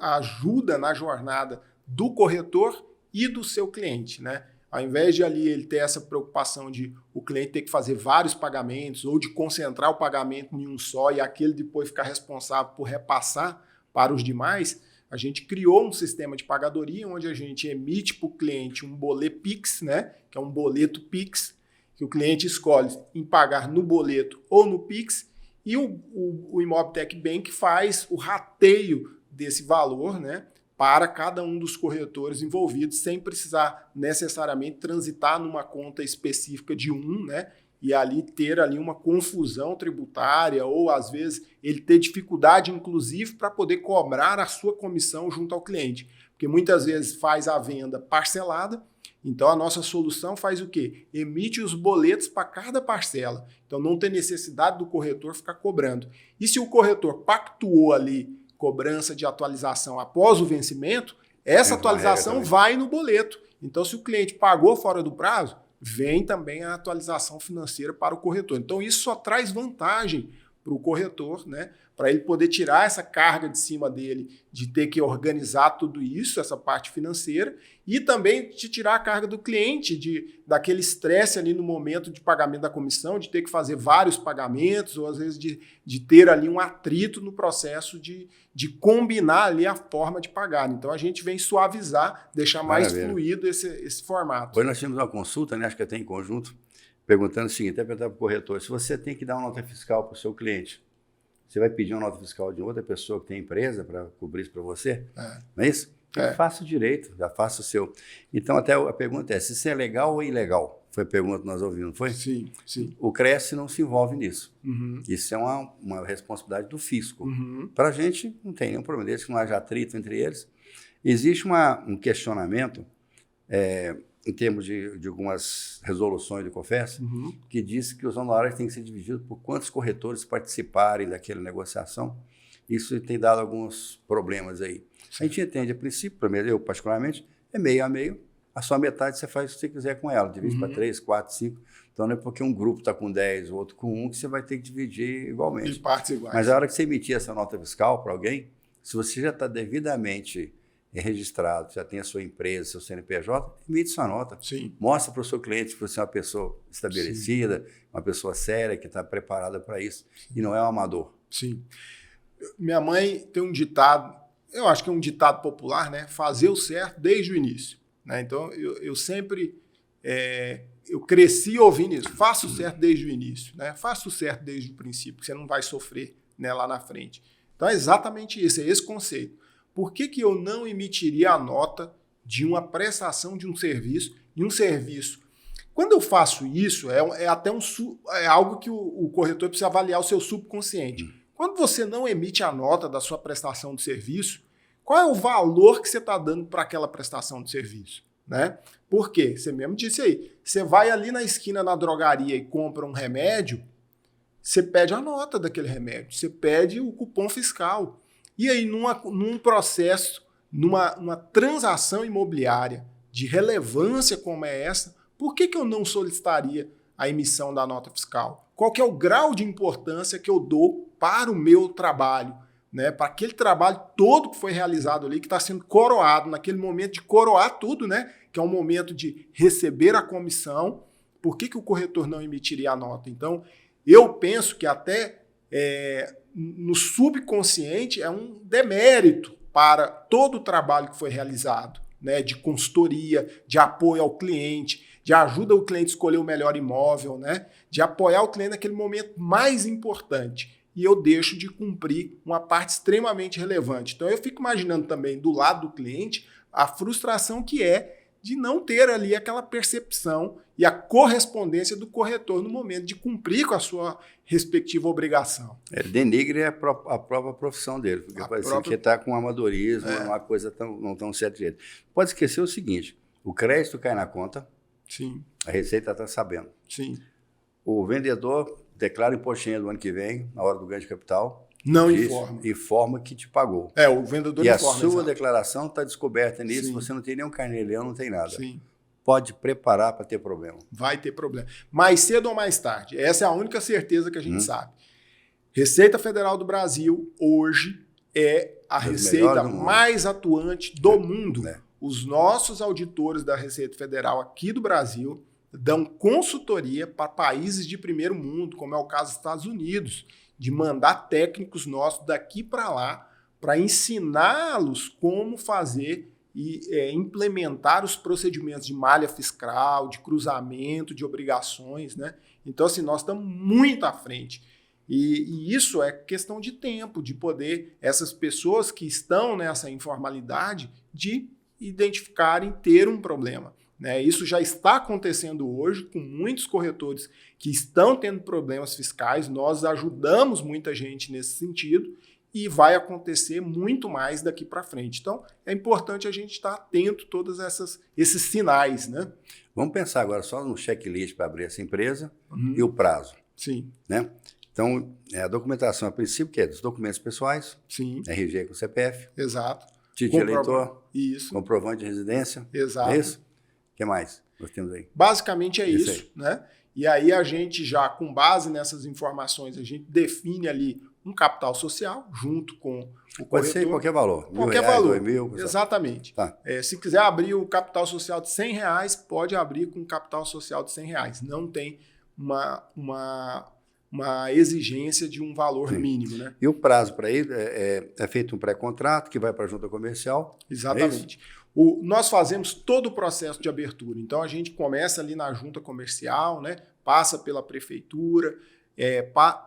ajuda na jornada do corretor e do seu cliente, né? Ao invés de ali ele ter essa preocupação de o cliente ter que fazer vários pagamentos ou de concentrar o pagamento em um só e aquele depois ficar responsável por repassar para os demais, a gente criou um sistema de pagadoria onde a gente emite para o cliente um boleto Pix, né, que é um boleto Pix, que o cliente escolhe em pagar no boleto ou no Pix, e o Imobtech Bank faz o rateio desse valor, né, para cada um dos corretores envolvidos, sem precisar necessariamente transitar numa conta específica de um, né? E ali ter ali uma confusão tributária ou, às vezes, ele ter dificuldade, inclusive, para poder cobrar a sua comissão junto ao cliente. Porque muitas vezes faz a venda parcelada, então a nossa solução faz o quê? Emite os boletos para cada parcela. Então não tem necessidade do corretor ficar cobrando. E se o corretor pactuou ali cobrança de atualização após o vencimento, essa atualização vai no boleto. Então, se o cliente pagou fora do prazo, vem também a atualização financeira para o corretor. Então, isso só traz vantagem para o corretor, né? Para ele poder tirar essa carga de cima dele, de ter que organizar tudo isso, essa parte financeira, e também de tirar a carga do cliente, daquele estresse ali no momento de pagamento da comissão, de ter que fazer vários pagamentos, ou às vezes de ter ali um atrito no processo de combinar ali a forma de pagar. Então a gente vem suavizar, deixar mais fluido esse formato. Hoje nós tivemos uma consulta, né, acho que até em conjunto, perguntando o seguinte, até perguntar para o corretor, se você tem que dar uma nota fiscal para o seu cliente, você vai pedir uma nota fiscal de outra pessoa que tem empresa para cobrir isso para você? Não é isso? Faça direito, já faça o seu. Então, até a pergunta é, se isso é legal ou ilegal? Foi a pergunta que nós ouvimos, não foi? Sim, sim. O Cresce não se envolve nisso. Isso é uma responsabilidade do fisco. Para a gente, não tem nenhum problema, desde que não haja atrito entre eles. Existe um questionamento, em termos de algumas resoluções do COFES, que diz que os honorários têm que ser divididos por quantos corretores participarem daquela negociação. Isso tem dado alguns problemas aí. Sim. A gente entende, a princípio, primeiro eu particularmente, é meio a meio, a sua metade você faz o que você quiser com ela, divide para 3, 4, 5. Então não é porque um grupo está com 10, o outro com 1, que você vai ter que dividir igualmente. De partes iguais. Mas a hora que você emitir essa nota fiscal para alguém, se você já está devidamente registrado, já tem a sua empresa, seu CNPJ, emite sua nota. Sim. Mostra para o seu cliente que você é uma pessoa estabelecida, sim, uma pessoa séria, que está preparada para isso, sim, e não é um amador. Sim. Minha mãe tem um ditado, eu acho que é um ditado popular, né? Fazer o certo desde o início. Né? Então, eu sempre eu cresci ouvindo isso. Faça o certo desde o início. Né? Faça o certo desde o princípio, que você não vai sofrer, né, lá na frente. Então, é exatamente isso, é esse conceito. Por que eu não emitiria a nota de uma prestação de um serviço, e um serviço? Quando eu faço isso, até algo que o corretor precisa avaliar o seu subconsciente. Quando você não emite a nota da sua prestação de serviço, qual é o valor que você está dando para aquela prestação de serviço? né? Por quê? Você mesmo disse aí. Você vai ali na esquina na drogaria e compra um remédio, você pede a nota daquele remédio, você pede o cupom fiscal. E aí, num processo, numa transação imobiliária de relevância como é essa, por que eu não solicitaria a emissão da nota fiscal? Qual que é o grau de importância que eu dou para o meu trabalho, né? Para aquele trabalho todo que foi realizado ali, que está sendo coroado, naquele momento de coroar tudo, né? Que é um momento de receber a comissão, por que o corretor não emitiria a nota? Então, eu penso que até no subconsciente é um demérito para todo o trabalho que foi realizado, né, de consultoria, de apoio ao cliente, de ajuda o cliente a escolher o melhor imóvel, né, de apoiar o cliente naquele momento mais importante. E eu deixo de cumprir uma parte extremamente relevante. Então eu fico imaginando também do lado do cliente a frustração que é de não ter ali aquela percepção e a correspondência do corretor no momento de cumprir com a sua respectiva obrigação. Ele denigre a própria profissão dele, porque parece que está com amadorismo, uma coisa não tão certa de jeito. Pode esquecer o seguinte, o crédito cai na conta, sim, a Receita está sabendo. Sim. O vendedor declara o imposto de renda do ano que vem, na hora do ganho de capital, não informa. Informa que te pagou. O vendedor informa. E a sua declaração está descoberta nisso, você não tem nenhum carnê-leão, não tem nada. Sim. Pode preparar para ter problema. Vai ter problema. Mais cedo ou mais tarde. Essa é a única certeza que a gente sabe. Receita Federal do Brasil, hoje, é a receita mais atuante do mundo. Os nossos auditores da Receita Federal aqui do Brasil dão consultoria para países de primeiro mundo, como é o caso dos Estados Unidos, de mandar técnicos nossos daqui para lá para ensiná-los como fazer e implementar os procedimentos de malha fiscal, de cruzamento, de obrigações, né? Então, assim, nós estamos muito à frente. E isso é questão de tempo, de poder essas pessoas que estão nessa informalidade de identificarem ter um problema. Né? Isso já está acontecendo hoje com muitos corretores que estão tendo problemas fiscais. Nós ajudamos muita gente nesse sentido e vai acontecer muito mais daqui para frente. Então, é importante a gente estar atento a todos esses sinais. Né? Vamos pensar agora só no checklist para abrir essa empresa e o prazo. Sim. Né? Então, a documentação, a princípio, que é dos documentos pessoais, sim, RG com CPF, exato, título de eleitor, isso, comprovante de residência, exato. É isso? O que mais nós temos aí? Basicamente é isso, né? E aí a gente já, com base nessas informações, a gente define ali um capital social junto com o corretor. Pode ser qualquer valor. Qualquer R$1.000, valor. R$2.000. Exatamente. Tá. Se quiser abrir o capital social de R$100, pode abrir com capital social de R$100. Não tem uma exigência de um valor mínimo. Né? E o prazo para ir é feito um pré-contrato que vai para a junta comercial? Exatamente. Nós fazemos todo o processo de abertura. Então, a gente começa ali na junta comercial, né? Passa pela prefeitura,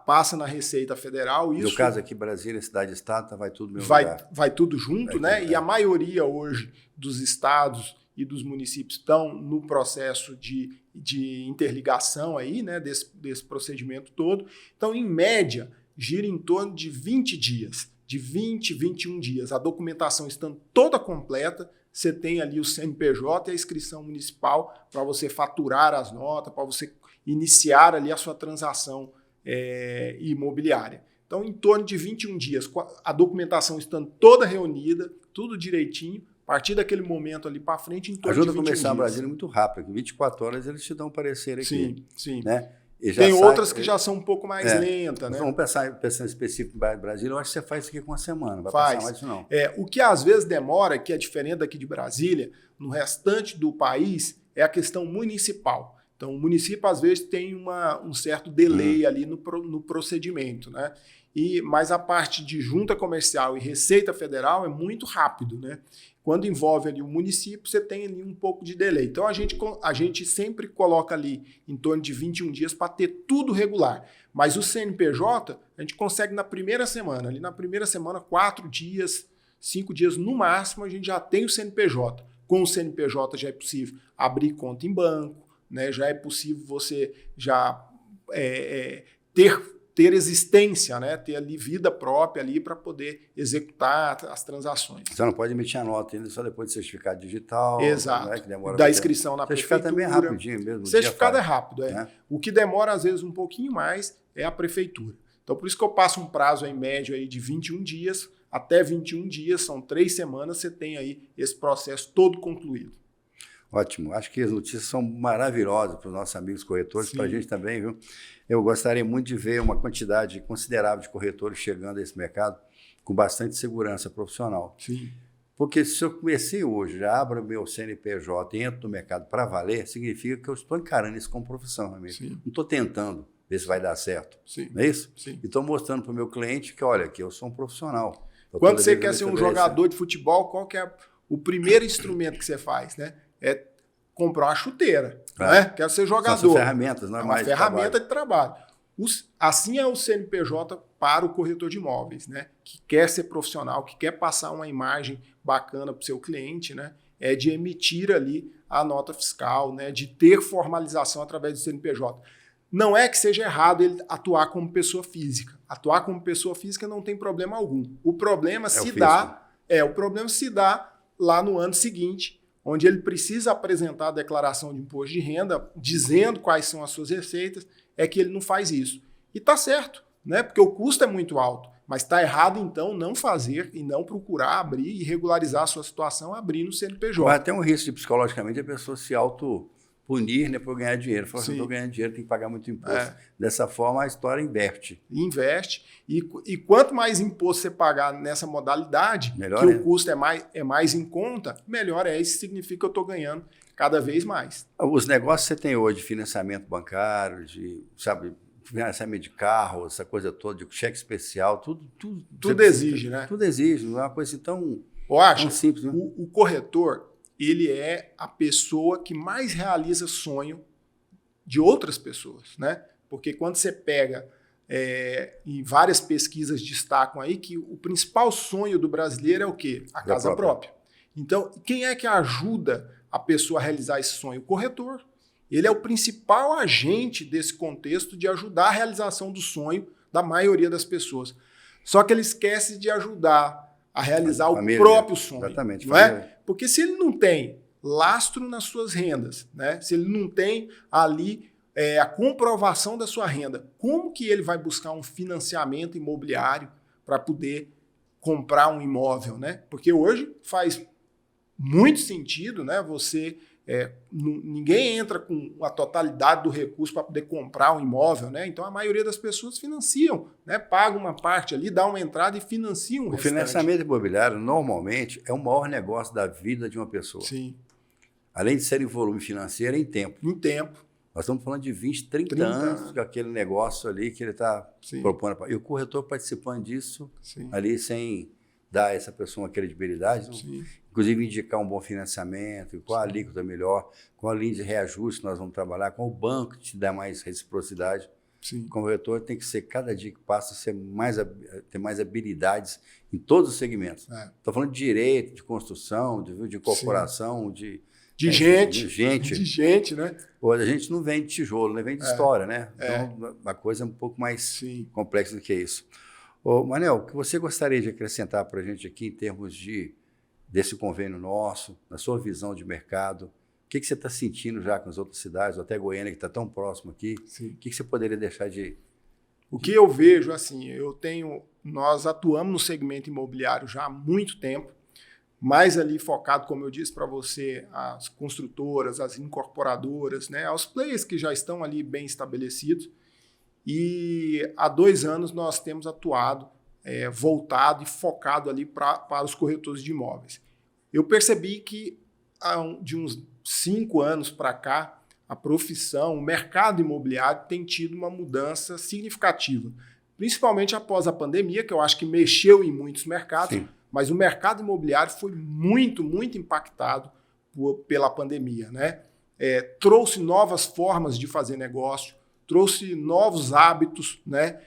passa na Receita Federal. No caso aqui, Brasília, cidade e estado, vai tudo no mesmo lugar. Vai tudo junto, né? E a maioria hoje dos estados e dos municípios estão no processo de interligação aí, né? Desse procedimento todo. Então, em média, gira em torno de 20 dias, de 20, 21 dias. A documentação estando toda completa, você tem ali o CNPJ e a inscrição municipal para você faturar as notas, para você iniciar ali a sua transação imobiliária. Então, em torno de 21 dias, a documentação estando toda reunida, tudo direitinho, a partir daquele momento ali para frente, em torno de 21 dias. A Junta Comercial Brasília é muito rápida, em 24 horas eles te dão um parecer aqui. Sim, sim. Né? Tem outras que já são um pouco mais lentas, né? Vamos pensar específico em Brasília, eu acho que você faz isso aqui com uma semana, não vai passar mais disso não. O que às vezes demora, que é diferente daqui de Brasília, no restante do país, é a questão municipal. Então, o município, às vezes, tem um certo delay ali no procedimento, né? Mas a parte de junta comercial e Receita Federal é muito rápido, né? Quando envolve ali o município, você tem ali um pouco de delay. Então, a gente sempre coloca ali em torno de 21 dias para ter tudo regular. Mas o CNPJ, a gente consegue na primeira semana. Ali na primeira semana, 4 dias, 5 dias no máximo, a gente já tem o CNPJ. Com o CNPJ já é possível abrir conta em banco, né? Já é possível você já ter ter existência, né? Ter ali vida própria ali para poder executar as transações. Você não pode emitir a nota ainda só depois do certificado digital. Exato. Né? Que demora da inscrição na prefeitura. Certificado também é rapidinho mesmo. O certificado é rápido. Né? O que demora, às vezes, um pouquinho mais é a prefeitura. Então, por isso que eu passo um prazo em médio aí de 21 dias, até 21 dias, são 3 semanas, você tem aí esse processo todo concluído. Ótimo. Acho que as notícias são maravilhosas para os nossos amigos corretores, para a gente também, viu? Eu gostaria muito de ver uma quantidade considerável de corretores chegando a esse mercado com bastante segurança profissional. Sim. Porque se eu comecei hoje, já abro meu CNPJ e entro no mercado para valer, significa que eu estou encarando isso como profissão, amigo. Sim. Não estou tentando ver se vai dar certo. Sim. Não é isso? Sim. E estou mostrando para o meu cliente que, olha, aqui eu sou um profissional. Quando você quer ser um jogador de futebol, qual que é o primeiro instrumento que você faz, né? É comprar uma chuteira, né? Quero ser jogador. São ferramentas normais. É uma ferramenta de trabalho. Assim é o CNPJ para o corretor de imóveis, né? Que quer ser profissional, que quer passar uma imagem bacana para o seu cliente, né? É de emitir ali a nota fiscal, né? De ter formalização através do CNPJ. Não é que seja errado ele atuar como pessoa física. Atuar como pessoa física não tem problema algum. O problema se dá lá no ano seguinte, onde ele precisa apresentar a declaração de imposto de renda, dizendo quais são as suas receitas, é que ele não faz isso. E está certo, né? Porque o custo é muito alto, mas está errado, então, não fazer e não procurar abrir e regularizar a sua situação abrindo no CNPJ. Vai até um risco de, psicologicamente, a pessoa se punir, né, por ganhar dinheiro. Fala, estou ganhando dinheiro, tem que pagar muito imposto. Dessa forma, a história inverte. Investe. E quanto mais imposto você pagar nessa modalidade, melhor que o custo é mais em conta, melhor é. Isso significa que eu estou ganhando cada vez mais. Os negócios que você tem hoje de financiamento bancário, de, financiamento de carro, essa coisa toda, de cheque especial, tudo exige, né? Tudo exige. Não é uma coisa assim tão simples. Né? O corretor, ele é a pessoa que mais realiza sonho de outras pessoas, né? Porque quando você pega, e várias pesquisas destacam aí que o principal sonho do brasileiro é o quê? A casa própria. Então, quem é que ajuda a pessoa a realizar esse sonho? O corretor. Ele é o principal agente desse contexto de ajudar a realização do sonho da maioria das pessoas. Só que ele esquece de ajudar a realizar o próprio sonho. Exatamente. Não é? Porque se ele não tem lastro nas suas rendas, né? Se ele não tem ali a comprovação da sua renda, como que ele vai buscar um financiamento imobiliário para poder comprar um imóvel, né? Porque hoje faz muito sentido, né? Você ninguém entra com a totalidade do recurso para poder comprar um imóvel, né? Então a maioria das pessoas financiam, né? Paga uma parte ali, dá uma entrada e financiam o restante. Financiamento imobiliário normalmente é o maior negócio da vida de uma pessoa. Sim. Além de ser em volume financeiro, é em tempo. Em tempo. Nós estamos falando de 20, 30 anos com aquele negócio ali que ele está propondo. E o corretor participando disso ali sem dar a essa pessoa uma credibilidade, inclusive indicar um bom financiamento, qual a alíquota melhor, qual a linha de reajuste que nós vamos trabalhar, qual o banco que te dá mais reciprocidade. O corretor tem que ser, cada dia que passa, ter mais habilidades em todos os segmentos. Estou falando de direito, de construção, de corporação, de gente, né? A gente não vende tijolo, né? Vende história, né? Então, a coisa é um pouco mais complexa do que isso. Manel, o que você gostaria de acrescentar para a gente aqui em termos desse convênio nosso, na sua visão de mercado? O que você está sentindo já com as outras cidades, ou até Goiânia, que está tão próximo aqui? O que você poderia deixar de... O que eu vejo, assim, nós atuamos no segmento imobiliário já há muito tempo, mais ali focado, como eu disse para você, as construtoras, as incorporadoras, né, aos players que já estão ali bem estabelecidos. E há 2 anos nós temos atuado, voltado e focado ali para os corretores de imóveis. Eu percebi que de uns 5 anos para cá, a profissão, o mercado imobiliário tem tido uma mudança significativa, principalmente após a pandemia, que eu acho que mexeu em muitos mercados, mas o mercado imobiliário foi muito, muito impactado pela pandemia, né? Trouxe novas formas de fazer negócio, trouxe novos hábitos, né?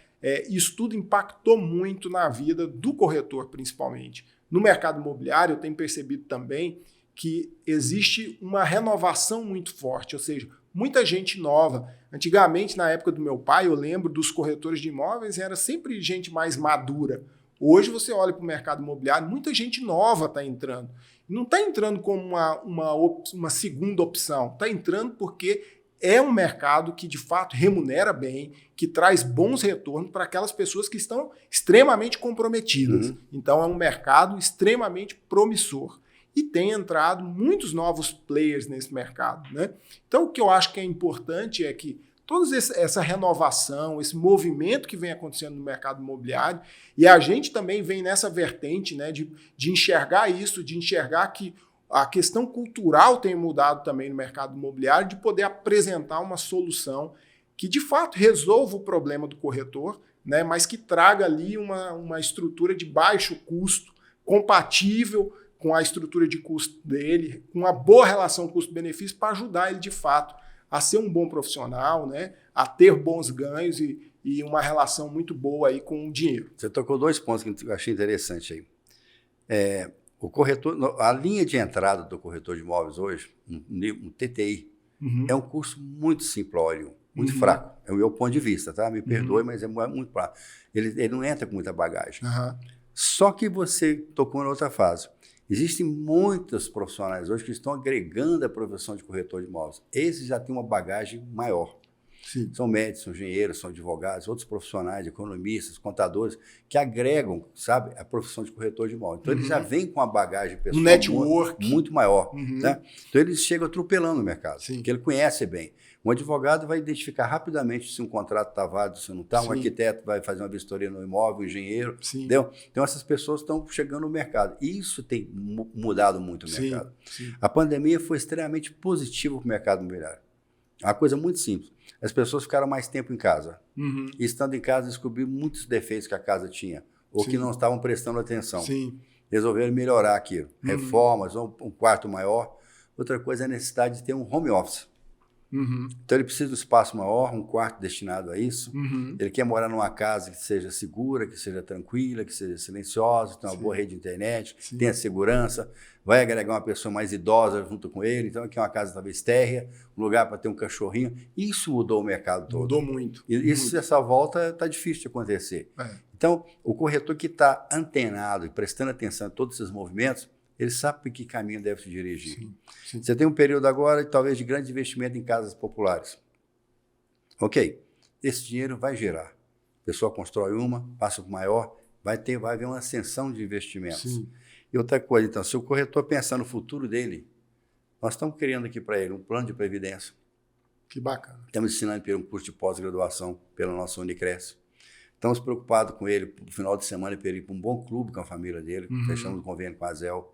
Isso tudo impactou muito na vida do corretor, principalmente. No mercado imobiliário, eu tenho percebido também que existe uma renovação muito forte, ou seja, muita gente nova. Antigamente, na época do meu pai, eu lembro dos corretores de imóveis, era sempre gente mais madura. Hoje você olha para o mercado imobiliário, muita gente nova está entrando. Não está entrando como uma segunda opção, está entrando porque é um mercado que de fato remunera bem, que traz bons retornos para aquelas pessoas que estão extremamente comprometidas. Então é um mercado extremamente promissor. E tem entrado muitos novos players nesse mercado, né? Então, o que eu acho que é importante é que toda essa renovação, esse movimento que vem acontecendo no mercado imobiliário, e a gente também vem nessa vertente, né, de enxergar isso, de enxergar que a questão cultural tem mudado também no mercado imobiliário, de poder apresentar uma solução que, de fato, resolva o problema do corretor, né, mas que traga ali uma estrutura de baixo custo, compatível com a estrutura de custo dele, com uma boa relação custo-benefício para ajudar ele, de fato, a ser um bom profissional, né? A ter bons ganhos e uma relação muito boa aí com o dinheiro. Você tocou 2 pontos que eu achei interessante aí. O corretor, a linha de entrada do corretor de imóveis hoje, um TTI, é um curso muito simplório, muito fraco. É o meu ponto de vista, tá? Me perdoe, mas é muito fraco. Ele não entra com muita bagagem. Só que você tocou na outra fase. Existem muitos profissionais hoje que estão agregando a profissão de corretor de imóveis. Esses já têm uma bagagem maior. Sim. São médicos, são engenheiros, são advogados, outros profissionais, economistas, contadores, que agregam, sabe, a profissão de corretor de imóveis. Então, eles já vêm com uma bagagem pessoal muito maior. Né? Então, eles chegam atropelando o mercado, porque ele conhece bem. Um advogado vai identificar rapidamente se um contrato está válido, se não está. Um arquiteto vai fazer uma vistoria no imóvel, um engenheiro. Entendeu? Então, essas pessoas estão chegando no mercado. E isso tem mudado muito o mercado. A pandemia foi extremamente positiva para o mercado imobiliário. É uma coisa muito simples. As pessoas ficaram mais tempo em casa. E estando em casa, descobriram muitos defeitos que a casa tinha, ou que não estavam prestando atenção. Resolveram melhorar aquilo. Reformas, um quarto maior. Outra coisa é a necessidade de ter um home office. Então ele precisa de um espaço maior, um quarto destinado a isso. Ele quer morar numa casa que seja segura, que seja tranquila, que seja silenciosa, tenha uma boa rede de internet, tenha segurança, vai agregar uma pessoa mais idosa junto com ele. Então aqui é uma casa talvez térrea, um lugar para ter um cachorrinho. Isso mudou o mercado todo. Mudou muito. E essa volta está difícil de acontecer. Então o corretor que está antenado e prestando atenção a todos esses movimentos, ele sabe para que caminho deve se dirigir. Você tem um período agora, talvez, de grande investimento em casas populares. Ok, esse dinheiro vai gerar. A pessoa constrói uma, passa para o maior, vai haver uma ascensão de investimentos. E outra coisa, então, se o corretor pensar no futuro dele, nós estamos criando aqui para ele um plano de previdência. Que bacana. Estamos ensinando para ele um curso de pós-graduação pela nossa Unicresce. Estamos preocupados com ele, no final de semana, para ele ir para um bom clube com a família dele. Fechamos um convênio com a Zel.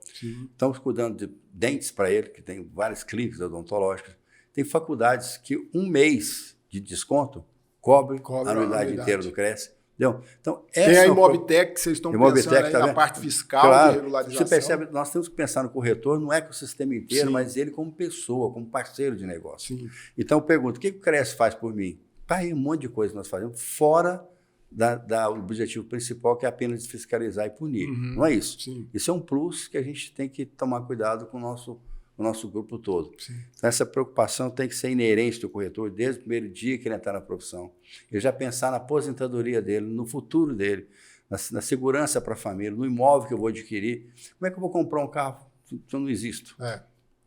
Estamos cuidando de dentes para ele, que tem várias clínicas odontológicas. Tem faculdades que 1 mês de desconto cobre a anuidade inteira do Cresce. Entendeu? Então, tem a Imobtec que vocês estão pensando aí na parte fiscal, de regularização. Você percebe, nós temos que pensar no corretor, não é com o sistema inteiro, mas ele como pessoa, como parceiro de negócio. Então, eu pergunto, o que o Cresce faz por mim? Tá aí um monte de coisa que nós fazemos, fora o objetivo principal, que é apenas fiscalizar e punir. Não é isso. Isso é um plus que a gente tem que tomar cuidado com o nosso grupo todo. Então, essa preocupação tem que ser inerente do corretor desde o primeiro dia que ele entrar na profissão. Ele já pensar na aposentadoria dele, no futuro dele, na segurança para a família, no imóvel que eu vou adquirir. Como é que eu vou comprar um carro se eu não existo?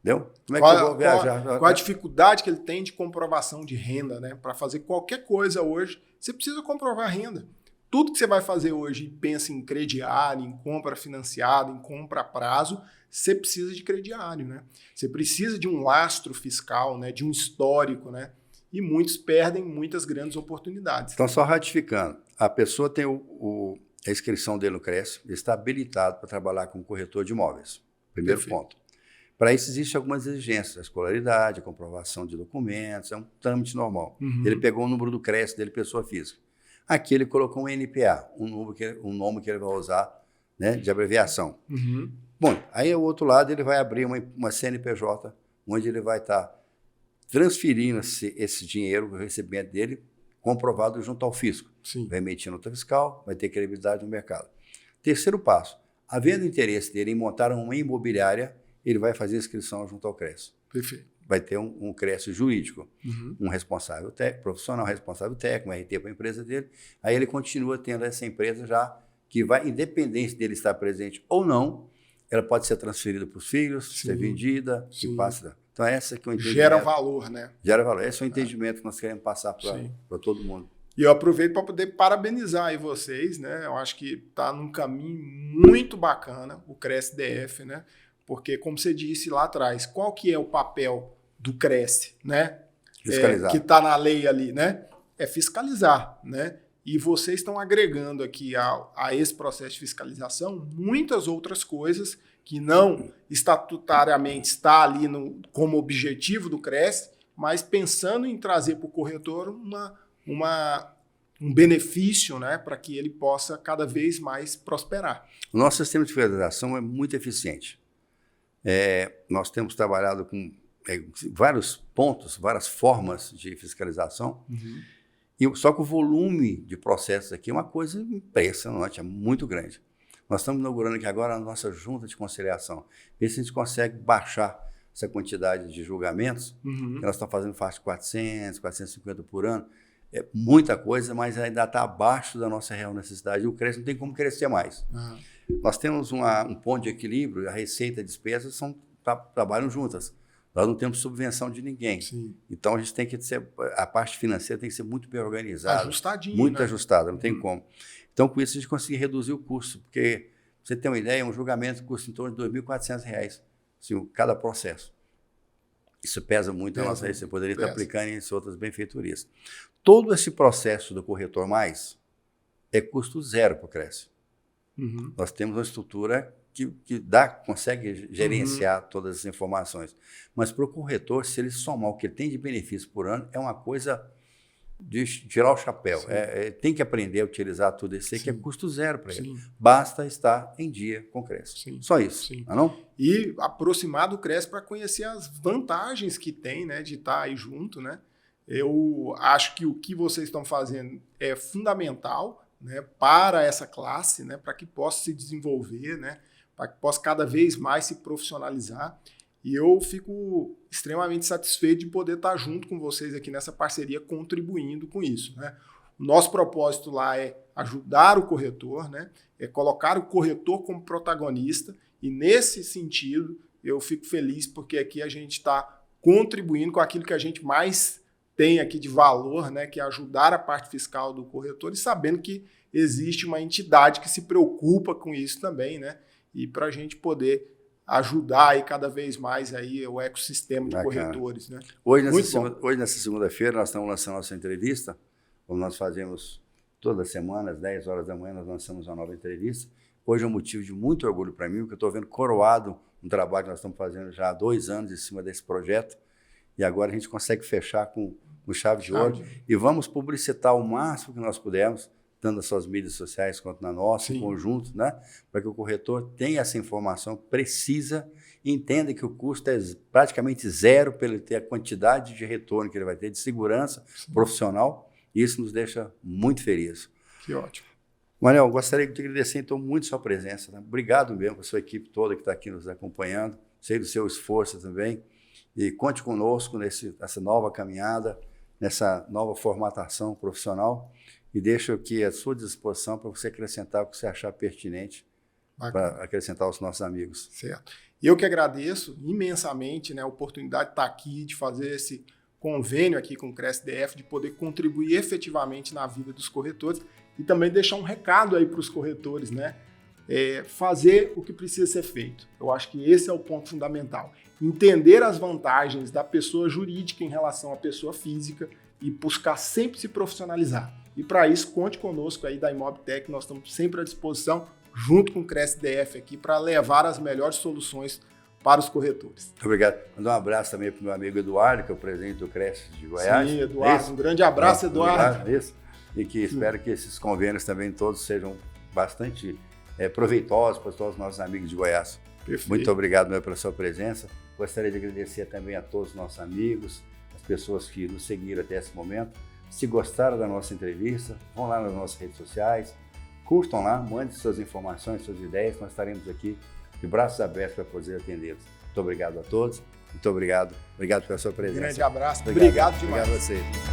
Entendeu? Como é que eu vou viajar? Qual a dificuldade que ele tem de comprovação de renda, né? Para fazer qualquer coisa hoje, você precisa comprovar a renda. Tudo que você vai fazer hoje e pensa em crediário, em compra financiada, em compra a prazo, você precisa de crediário, né? Você precisa de um lastro fiscal, né? De um histórico, né? E muitos perdem muitas grandes oportunidades. Então, só ratificando, a pessoa tem a inscrição dele no Cresce, ele está habilitado para trabalhar como corretor de imóveis. Primeiro ponto. Para isso, existem algumas exigências, a escolaridade, a comprovação de documentos, é um trâmite normal. Ele pegou o número do Cresce dele, pessoa física. Aqui ele colocou um NPA, um nome que ele vai usar, né, de abreviação. Bom, aí ao outro lado ele vai abrir uma CNPJ, onde ele vai estar transferindo esse dinheiro, o recebimento dele, comprovado junto ao fisco. Vai emitir nota fiscal, vai ter credibilidade no mercado. Terceiro passo, havendo interesse dele em montar uma imobiliária, ele vai fazer a inscrição junto ao CRES. Perfeito. Vai ter um CRES jurídico, um responsável profissional, responsável técnico, um RT para a empresa dele. Aí ele continua tendo essa empresa já que vai, independente dele estar presente ou não, ela pode ser transferida para os filhos, ser vendida, e passa. Então, essa que é o entendimento. Gera valor, né? Gera valor. Esse é o entendimento que nós queremos passar para todo mundo. E eu aproveito para poder parabenizar aí vocês, né? Eu acho que está num caminho muito bacana o CRES-DF, né? Porque, como você disse lá atrás, qual que é o papel do CRES, né? Fiscalizar. Que está na lei ali, né? É fiscalizar, né? E vocês estão agregando aqui a esse processo de fiscalização muitas outras coisas que não estatutariamente está ali como objetivo do CRES, mas pensando em trazer para o corretor um benefício, né, para que ele possa cada vez mais prosperar. O nosso sistema de fiscalização é muito eficiente. Nós temos trabalhado com vários pontos, várias formas de fiscalização, só que o volume de processos aqui é uma coisa impressionante, é muito grande. Nós estamos inaugurando aqui agora a nossa junta de conciliação. Ver se a gente consegue baixar essa quantidade de julgamentos, que nós estamos fazendo faixa de 400, 450 por ano. É muita coisa, mas ainda está abaixo da nossa real necessidade. E o CRES não tem como crescer mais. Nós temos um ponto de equilíbrio, a receita e a despesa trabalham juntas. Nós não temos subvenção de ninguém. Sim. Então, a gente tem que ser, a parte financeira tem que ser muito bem organizada. Ajustadinho, muito né? ajustada, não tem como. Então, com isso, a gente consegue reduzir o custo, porque, pra você ter uma ideia, um julgamento custa em torno de R$ 2.400, assim, cada processo. Isso pesa muito na nossa receita, você poderia estar aplicando em outras benfeitorias. Todo esse processo do Corretor Mais é custo zero para o CRES. Nós temos uma estrutura que consegue gerenciar todas as informações. Mas para o corretor, se ele somar o que ele tem de benefício por ano, é uma coisa de tirar o chapéu. Tem que aprender a utilizar tudo isso aí, que é custo zero para ele. Basta estar em dia com o CRES. Só isso. Não? E aproximar do CRES para conhecer as vantagens que tem, né, de estar aí junto, né? Eu acho que o que vocês estão fazendo é fundamental, né, para essa classe, né, para que possa se desenvolver, né, para que possa cada vez mais se profissionalizar. E eu fico extremamente satisfeito de poder estar junto com vocês aqui nessa parceria, contribuindo com isso, né? O nosso propósito lá é ajudar o corretor, né? É colocar o corretor como protagonista, e nesse sentido eu fico feliz porque aqui a gente está contribuindo com aquilo que a gente mais tem aqui de valor, né? Que é ajudar a parte fiscal do corretor, e sabendo que existe uma entidade que se preocupa com isso também, né? E para a gente poder ajudar aí cada vez mais aí o ecossistema de corretores, né? Hoje, nessa segunda-feira, nós estamos lançando nossa entrevista, como nós fazemos todas as semanas, às 10 horas da manhã, nós lançamos uma nova entrevista. Hoje é um motivo de muito orgulho para mim, porque eu estou vendo coroado um trabalho que nós estamos fazendo já há 2 anos em cima desse projeto, e agora a gente consegue fechar com chave de ouro, e vamos publicitar o máximo que nós pudermos, tanto nas suas mídias sociais quanto na nossa, em conjunto, né? Para que o corretor tenha essa informação precisa e entenda que o custo é praticamente zero para ele ter a quantidade de retorno que ele vai ter de segurança profissional, e isso nos deixa muito felizes. Que ótimo. Manuel, gostaria de te agradecer então muito a sua presença, né? Obrigado mesmo para a sua equipe toda que está aqui nos acompanhando, sei do seu esforço também, e conte conosco nessa nova caminhada, nessa nova formatação profissional, e deixo aqui à sua disposição para você acrescentar o que você achar pertinente para acrescentar aos nossos amigos. Certo. Eu que agradeço imensamente, né, a oportunidade de estar aqui, de fazer esse convênio aqui com o CRES-DF, de poder contribuir efetivamente na vida dos corretores e também deixar um recado aí para os corretores, né? Fazer o que precisa ser feito. Eu acho que esse é o ponto fundamental. Entender as vantagens da pessoa jurídica em relação à pessoa física e buscar sempre se profissionalizar. E para isso, conte conosco aí da Imobtech, nós estamos sempre à disposição, junto com o CRES-DF aqui, para levar as melhores soluções para os corretores. Muito obrigado. Mandar um abraço também para o meu amigo Eduardo, que é o presidente do CRES de Goiás. Sim, Eduardo, um grande abraço, Eduardo. Isso. E que espero que esses convênios também todos sejam bastante proveitosos para todos os nossos amigos de Goiás. Perfeito. Muito obrigado pela sua presença. Gostaria de agradecer também a todos os nossos amigos, as pessoas que nos seguiram até esse momento. Se gostaram da nossa entrevista, vão lá nas nossas redes sociais, curtam lá, mandem suas informações, suas ideias, nós estaremos aqui de braços abertos para poder atendê-los. Muito obrigado a todos. Muito obrigado. Obrigado pela sua presença. Grande abraço. Obrigado demais. Obrigado a você.